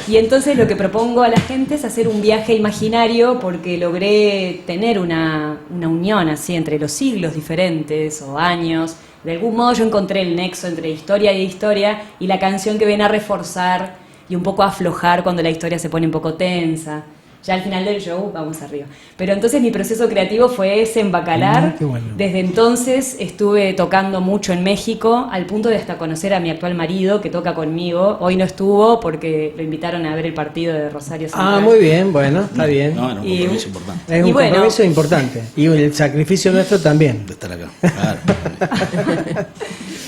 F: Y entonces lo que propongo a la gente es hacer un viaje imaginario, porque logré tener una unión así entre los siglos diferentes o años. De algún modo yo encontré el nexo entre historia y historia, y la canción que viene a reforzar y un poco a aflojar cuando la historia se pone un poco tensa. Ya al final del show vamos arriba. Pero entonces mi proceso creativo fue ese en Bacalar.
D: Qué bueno.
F: Desde entonces estuve tocando mucho en México, al punto de hasta conocer a mi actual marido, que toca conmigo. Hoy no estuvo porque lo invitaron a ver el partido de Rosario Central.
D: muy bien, bueno, está bien.
E: No, era un
F: Y-
E: compromiso importante
D: Es un
F: y bueno.
D: compromiso importante. Y el sacrificio nuestro también.
E: de estar acá. Claro.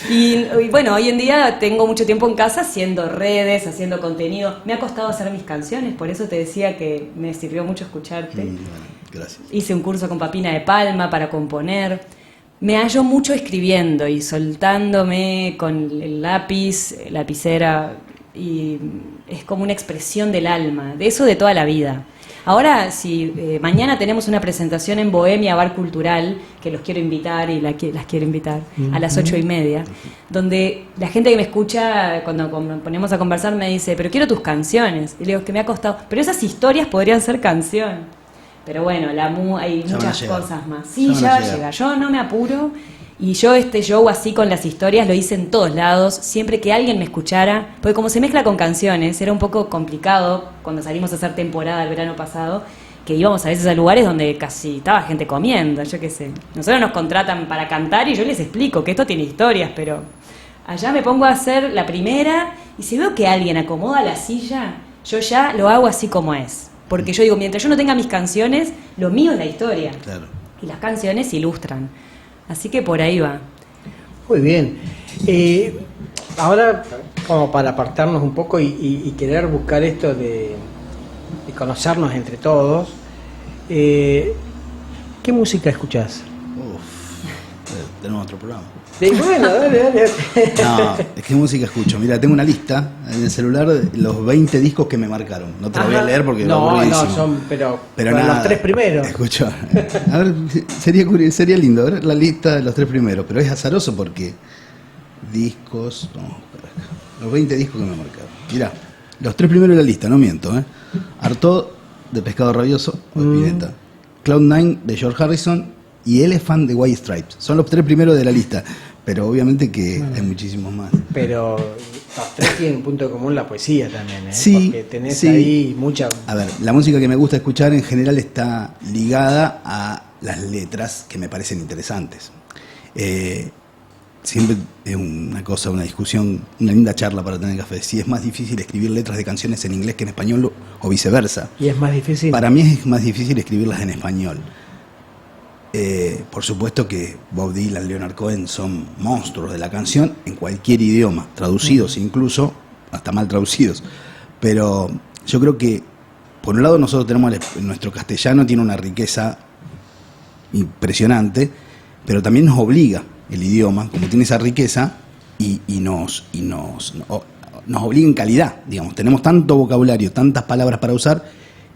F: Y bueno, hoy en día tengo mucho tiempo en casa haciendo redes, haciendo contenido. Me ha costado hacer mis canciones, por eso te decía que me sirvió mucho escucharte.
E: Bueno, gracias.
F: Hice un curso con Papina de Palma para componer. Me hallo mucho escribiendo y soltándome con el lápiz, lapicera, y es como una expresión del alma, de eso de toda la vida. Ahora, si mañana tenemos una presentación en Bohemia Bar Cultural, que los quiero invitar y las quiero invitar, a las 8:30, donde la gente que me escucha, cuando ponemos a conversar, me dice, pero quiero tus canciones. Y le digo, que me ha costado. Pero esas historias podrían ser canción. Pero bueno, hay
E: Ya van a
F: muchas
E: llegar.
F: cosas más. Sí,
E: Ya van
F: ya
E: a
F: va a
E: llegar.
F: llegar. Yo no me apuro. Y yo este show así con las historias lo hice en todos lados, siempre que alguien me escuchara, porque como se mezcla con canciones, era un poco complicado cuando salimos a hacer temporada el verano pasado, que íbamos a veces a lugares donde casi estaba gente comiendo, yo qué sé. Nosotros nos contratan para cantar y yo les explico que esto tiene historias, pero allá me pongo a hacer la primera y si veo que alguien acomoda la silla, yo ya lo hago así como es. Porque yo digo, mientras yo no tenga mis canciones, lo mío es la historia.
E: Claro.
F: Y las canciones ilustran. Así que por ahí va.
D: Muy bien. Ahora, como para apartarnos un poco y querer buscar esto de conocernos entre todos, ¿qué música escuchás?
E: Tenemos otro programa.
D: Bueno, dale.
E: No, es que música escucho. Mira, tengo una lista en el celular de los 20 discos que me marcaron. No te la voy a leer porque es aburridísimo.
D: son, pero
E: nada,
D: los 3 primeros.
E: Escucho. A ver, sería lindo ver la lista de los 3 primeros, pero es azaroso porque discos, vamos a buscar acá. Los 20 discos que me marcaron. Mirá, los 3 primeros de la lista, no miento, Artaud de Pescado Rabioso o de Spinetta. Cloud9 de George Harrison y él es fan de White Stripes. Son los 3 primeros de la lista, pero obviamente que hay muchísimos más.
D: Pero los 3 tienen un punto común, la poesía también, ¿eh?
E: Sí,
D: porque tenés
E: sí.
D: ahí mucha...
E: A ver, la música que me gusta escuchar en general está ligada a las letras que me parecen interesantes. Siempre es una cosa, una discusión, una linda charla para tener café. Si es más difícil escribir letras de canciones en inglés que en español o viceversa.
D: ¿Y es más difícil?
E: Para mí es más difícil escribirlas en español. Por supuesto que Bob Dylan, Leonard Cohen son monstruos de la canción en cualquier idioma, traducidos incluso, hasta mal traducidos. Pero yo creo que, por un lado, nosotros tenemos nuestro castellano tiene una riqueza impresionante, pero también nos obliga el idioma, como tiene esa riqueza, y nos obliga en calidad, digamos. Tenemos tanto vocabulario, tantas palabras para usar,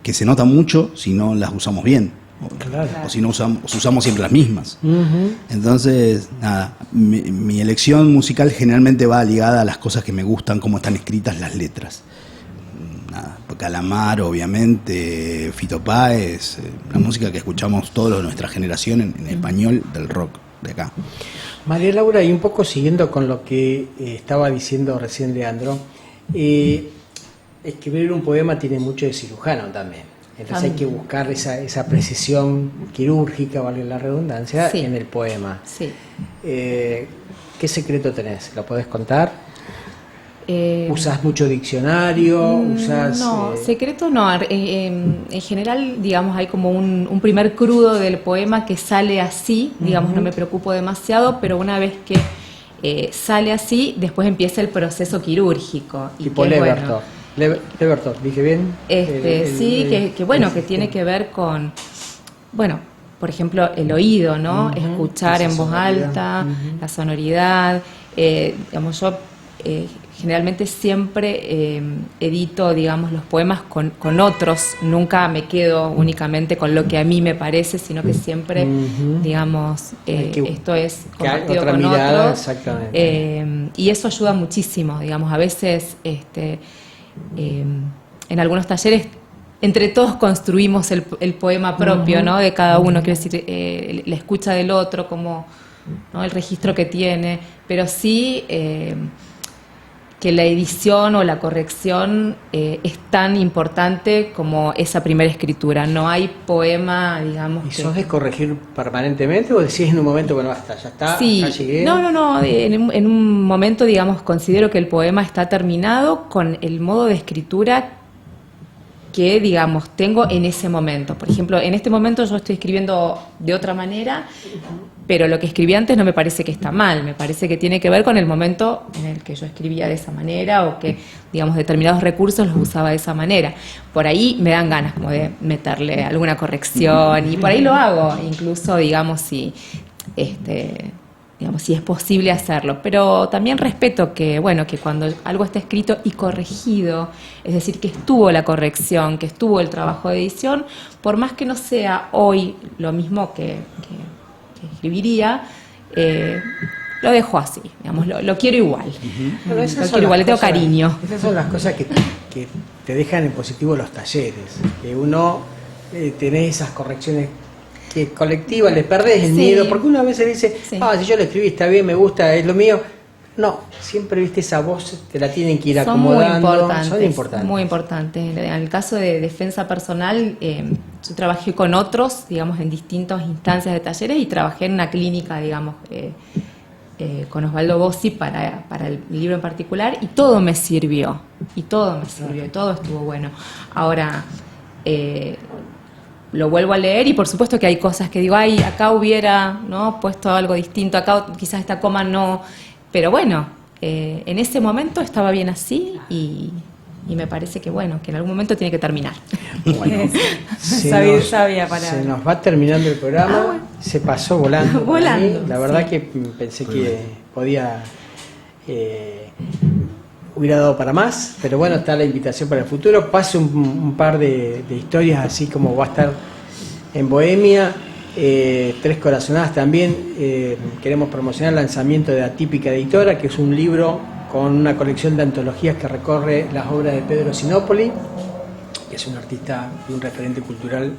E: que se nota mucho si no las usamos bien.
D: Claro.
E: O si no usamos siempre las mismas.
D: Uh-huh.
E: Entonces, nada, mi elección musical generalmente va ligada a las cosas que me gustan, cómo están escritas las letras. Nada, Calamar, obviamente, Fito Páez, la música que escuchamos todos de nuestra generación en español del rock de acá.
D: María Laura, y un poco siguiendo con lo que estaba diciendo recién Leandro, escribir un poema tiene mucho de cirujano también. Entonces hay que buscar esa precisión quirúrgica, vale la redundancia,
A: Sí.
D: en el poema.
A: Sí.
D: ¿Qué secreto tenés? ¿Lo podés contar?
A: Eh,
D: ¿Usás mucho diccionario? ¿Usás,
A: No, secreto no. En general, digamos, hay como un primer crudo del poema que sale así, digamos, no me preocupo demasiado, pero una vez que sale así, después empieza el proceso quirúrgico. Y
D: tipo
A: que,
D: Levertov?
A: bueno,
D: Levertov, ¿dije bien?
A: Que tiene que ver con, bueno, por ejemplo, el oído, ¿no? Escuchar
D: esa
A: en voz
D: sonoridad.
A: alta, la sonoridad. Digamos, yo generalmente siempre edito, digamos, los poemas con otros. Nunca me quedo únicamente con lo que a mí me parece, sino que siempre, digamos, esto es compartido
D: otra
A: con
D: mirada,
A: otros.
D: exactamente.
A: Y eso ayuda muchísimo, digamos, a veces en algunos talleres entre todos construimos el poema propio, ¿no? De cada uno, quiero decir, la escucha del otro, como, ¿no? El registro que tiene, pero sí que la edición o la corrección es tan importante como esa primera escritura. No hay poema, digamos.
D: ¿Y sos de corregir permanentemente o decís en un momento, bueno, basta, ya está,
A: Sí,
D: ya llegué?
A: no, en un momento, digamos, considero que el poema está terminado con el modo de escritura que, digamos, tengo en ese momento. Por ejemplo, en este momento yo estoy escribiendo de otra manera, pero lo que escribí antes no me parece que está mal, me parece que tiene que ver con el momento en el que yo escribía de esa manera o que, digamos, determinados recursos los usaba de esa manera. Por ahí me dan ganas como de meterle alguna corrección y por ahí lo hago, incluso, digamos, si es posible hacerlo, pero también respeto que, bueno, que cuando algo está escrito y corregido, es decir, que estuvo la corrección, que estuvo el trabajo de edición, por más que no sea hoy lo mismo que escribiría, lo dejo así, digamos, lo quiero igual.
D: Bueno, esas
A: Lo
D: son
A: quiero igual, le
D: las
A: tengo
D: cosas-
A: cariño.
D: Esas son las cosas que te dejan en positivo los talleres, que uno tenés esas correcciones que colectivas, le perdés el
A: Sí.
D: miedo, porque una vez se dice,
A: Sí.
D: si yo lo escribí, está bien, me gusta, es lo mío. No, siempre, viste, esa voz te la tienen que ir
A: Son muy
D: acomodando.
A: importantes,
D: Son importantes.
A: muy importantes. En el caso de defensa personal, yo trabajé con otros, digamos, en distintas instancias de talleres y trabajé en una clínica, digamos, con Osvaldo Bossi para el libro en particular y todo me sirvió, y todo estuvo bueno. Ahora, lo vuelvo a leer y por supuesto que hay cosas que digo, ay, acá hubiera, ¿no?, puesto algo distinto, acá quizás esta coma no, pero bueno, en ese momento estaba bien así y me parece que bueno, que en algún momento tiene que terminar.
D: Bueno,
A: sabia palabra.
D: se nos va terminando el programa,
A: Bueno.
D: se pasó volando. para
A: Volando,
D: mí. La verdad
A: sí.
D: que pensé que podía, hubiera dado para más, pero bueno, está la invitación para el futuro. Pase un par de historias, así como va a estar en Bohemia. Tres Corazonadas también. Queremos promocionar el lanzamiento de Atípica Editora, que es un libro con una colección de antologías que recorre las obras de Pedro Sinopoli, que es un artista y un referente cultural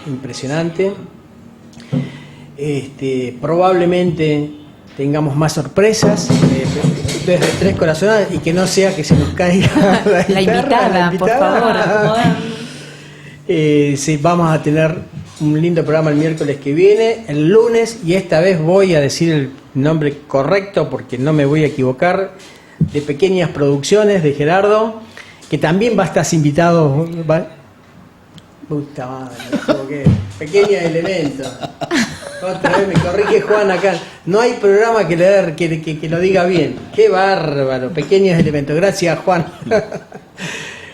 D: impresionante. Probablemente tengamos más sorpresas desde Tres Corazonadas y que no sea que se nos caiga
F: la invitada, por favor.
D: Sí, vamos a tener un lindo programa el miércoles que viene, el lunes, y esta vez voy a decir el nombre correcto porque no me voy a equivocar, de Pequeñas Producciones de Gerardo, que también va a estar invitado. Puta madre, me equivoqué. Pequeños Elementos. Otra vez me corrige Juan acá. No hay programa que lo diga bien. Qué bárbaro. Pequeños Elementos. Gracias, Juan.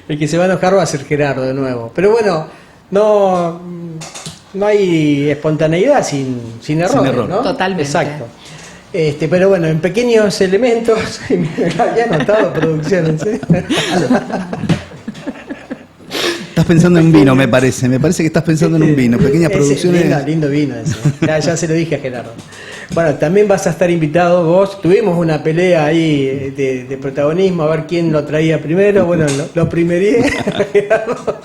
D: El que se va a enojar va a ser Gerardo de nuevo. Pero bueno, no hay espontaneidad sin errores, ¿no?
A: Totalmente.
D: Exacto. Pero bueno, en Pequeños Elementos, me había anotado producciones.
E: Estás pensando en vino, me parece que estás pensando en un vino. Pequeñas Producciones.
D: Lindo vino ese. Ya se lo dije a Gerardo. Bueno, también vas a estar invitado vos. Tuvimos una pelea ahí de protagonismo, a ver quién lo traía primero. Bueno, lo primerié a Gerardo.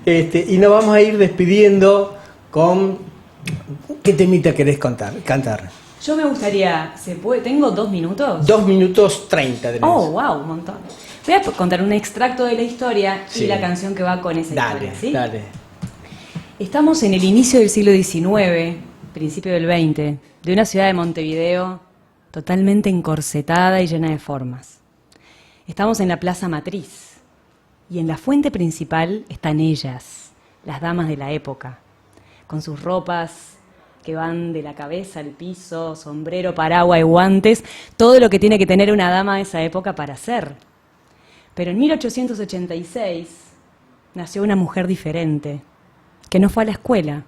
D: Y nos vamos a ir despidiendo con... ¿Qué temita querés cantar?
F: Yo me gustaría, ¿tengo 2 minutos?
D: 2 minutos 30 de
F: Oh, wow, un montón. Voy a contar un extracto de la historia y la canción que va con esa historia, ¿sí?
D: Dale.
F: Estamos en el inicio del siglo XIX, principio del XX, de una ciudad de Montevideo totalmente encorsetada y llena de formas. Estamos en la Plaza Matriz y en la fuente principal están ellas, las damas de la época, con sus ropas que van de la cabeza al piso, sombrero, paraguas y guantes, todo lo que tiene que tener una dama de esa época para ser. Pero en 1886 nació una mujer diferente, que no fue a la escuela,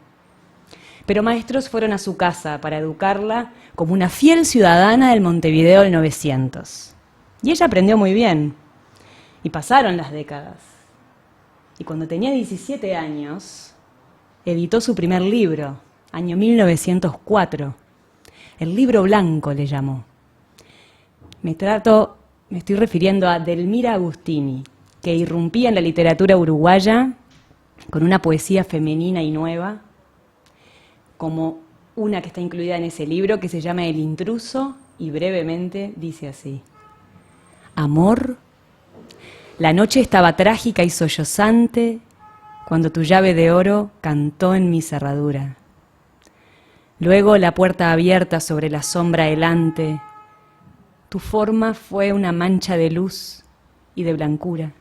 F: pero maestros fueron a su casa para educarla como una fiel ciudadana del Montevideo del 900. Y ella aprendió muy bien, y pasaron las décadas. Y cuando tenía 17 años, editó su primer libro, año 1904. El libro blanco le llamó. Me estoy refiriendo a Delmira Agustini, que irrumpía en la literatura uruguaya con una poesía femenina y nueva, como una que está incluida en ese libro, que se llama El Intruso, y brevemente dice así: Amor, la noche estaba trágica y sollozante cuando tu llave de oro cantó en mi cerradura. Luego la puerta abierta sobre la sombra helante, tu forma fue una mancha de luz y de blancura.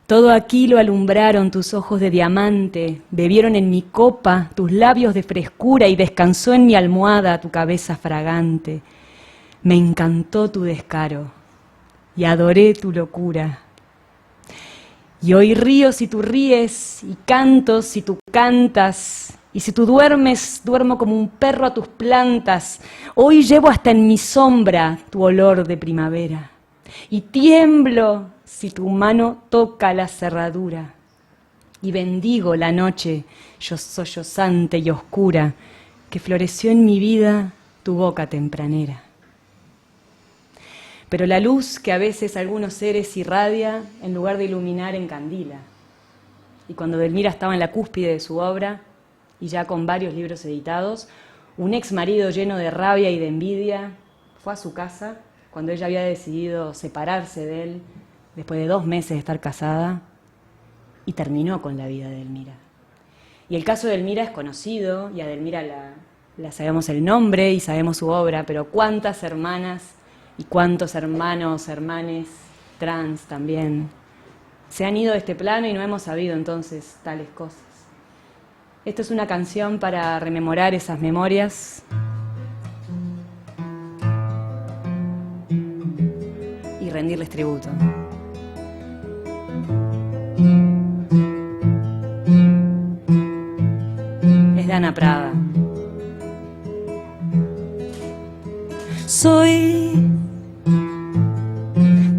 F: Todo aquí lo alumbraron tus ojos de diamante, bebieron en mi copa tus labios de frescura y descansó en mi almohada tu cabeza fragante. Me encantó tu descaro y adoré tu locura. Y hoy río si tú ríes y canto si tú cantas. Y si tú duermes, duermo como un perro a tus plantas. Hoy llevo hasta en mi sombra tu olor de primavera. Y tiemblo si tu mano toca la cerradura. Y bendigo la noche, yo sollozante y oscura, que floreció en mi vida tu boca tempranera. Pero la luz que a veces algunos seres irradia, en lugar de iluminar, encandila. Y cuando Delmira estaba en la cúspide de su obra, y ya con varios libros editados, un ex marido lleno de rabia y de envidia fue a su casa cuando ella había decidido separarse de él después de 2 meses de estar casada, y terminó con la vida de Delmira. Y el caso de Delmira es conocido, y a Delmira la sabemos el nombre y sabemos su obra, pero cuántas hermanas y cuántos hermanos, hermanes trans también se han ido de este plano y no hemos sabido entonces tales cosas. Esto es una canción para rememorar esas memorias y rendirles tributo. Es de Ana Prada. Soy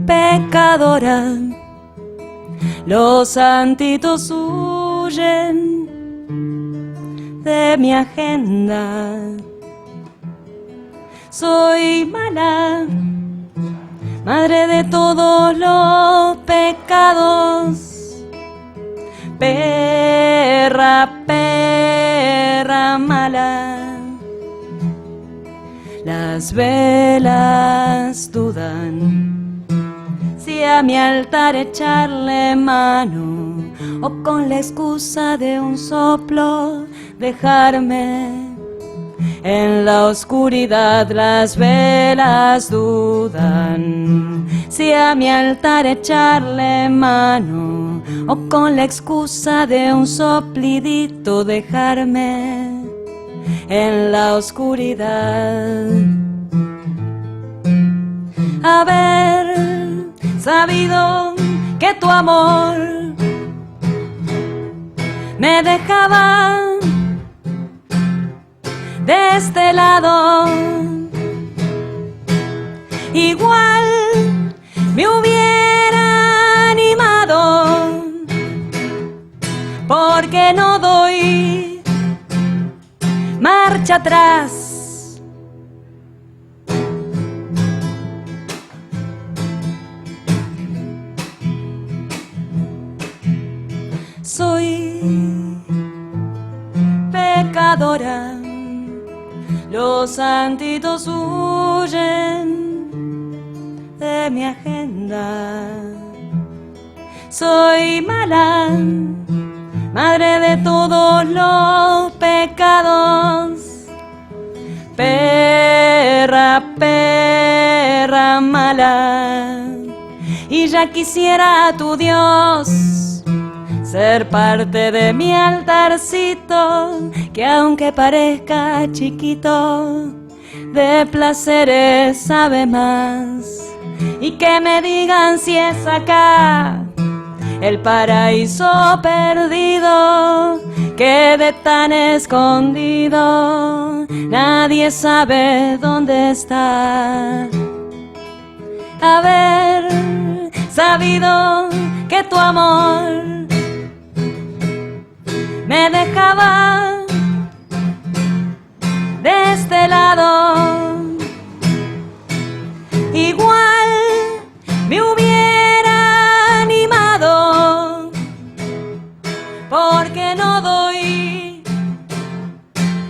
F: pecadora, los santitos huyen de mi agenda. Soy mala, madre de todos los pecados, perra, perra las velas dudan si a mi altar echarle mano o con la excusa de un soplo dejarme. En la oscuridad las velas dudan si a mi altar echarle mano o con la excusa de un soplidito dejarme. En la oscuridad haber sabido que tu amor me dejaba de este lado, igual me hubiera animado, porque no doy marcha atrás. Soy pecadora, los santitos huyen de mi agenda. Soy mala, madre de todos los pecados. Perra, perra mala, y ya quisiera tu Dios ser parte de mi altarcito, que aunque parezca chiquito, de placeres sabe más. Y que me digan si es acá el paraíso perdido, que de tan escondido nadie sabe dónde está. Haber sabido que tu amor me dejaba de este lado, igual me hubiera animado, porque no doy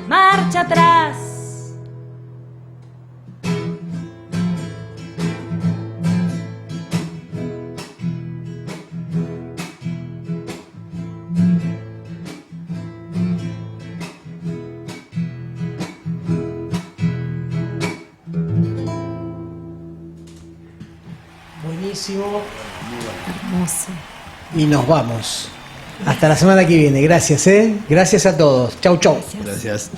F: marcha atrás.
D: Buenísimo.
A: Hermoso.
D: Y nos vamos. Hasta la semana que viene. Gracias, Gracias a todos. Chau, chau.
E: Gracias.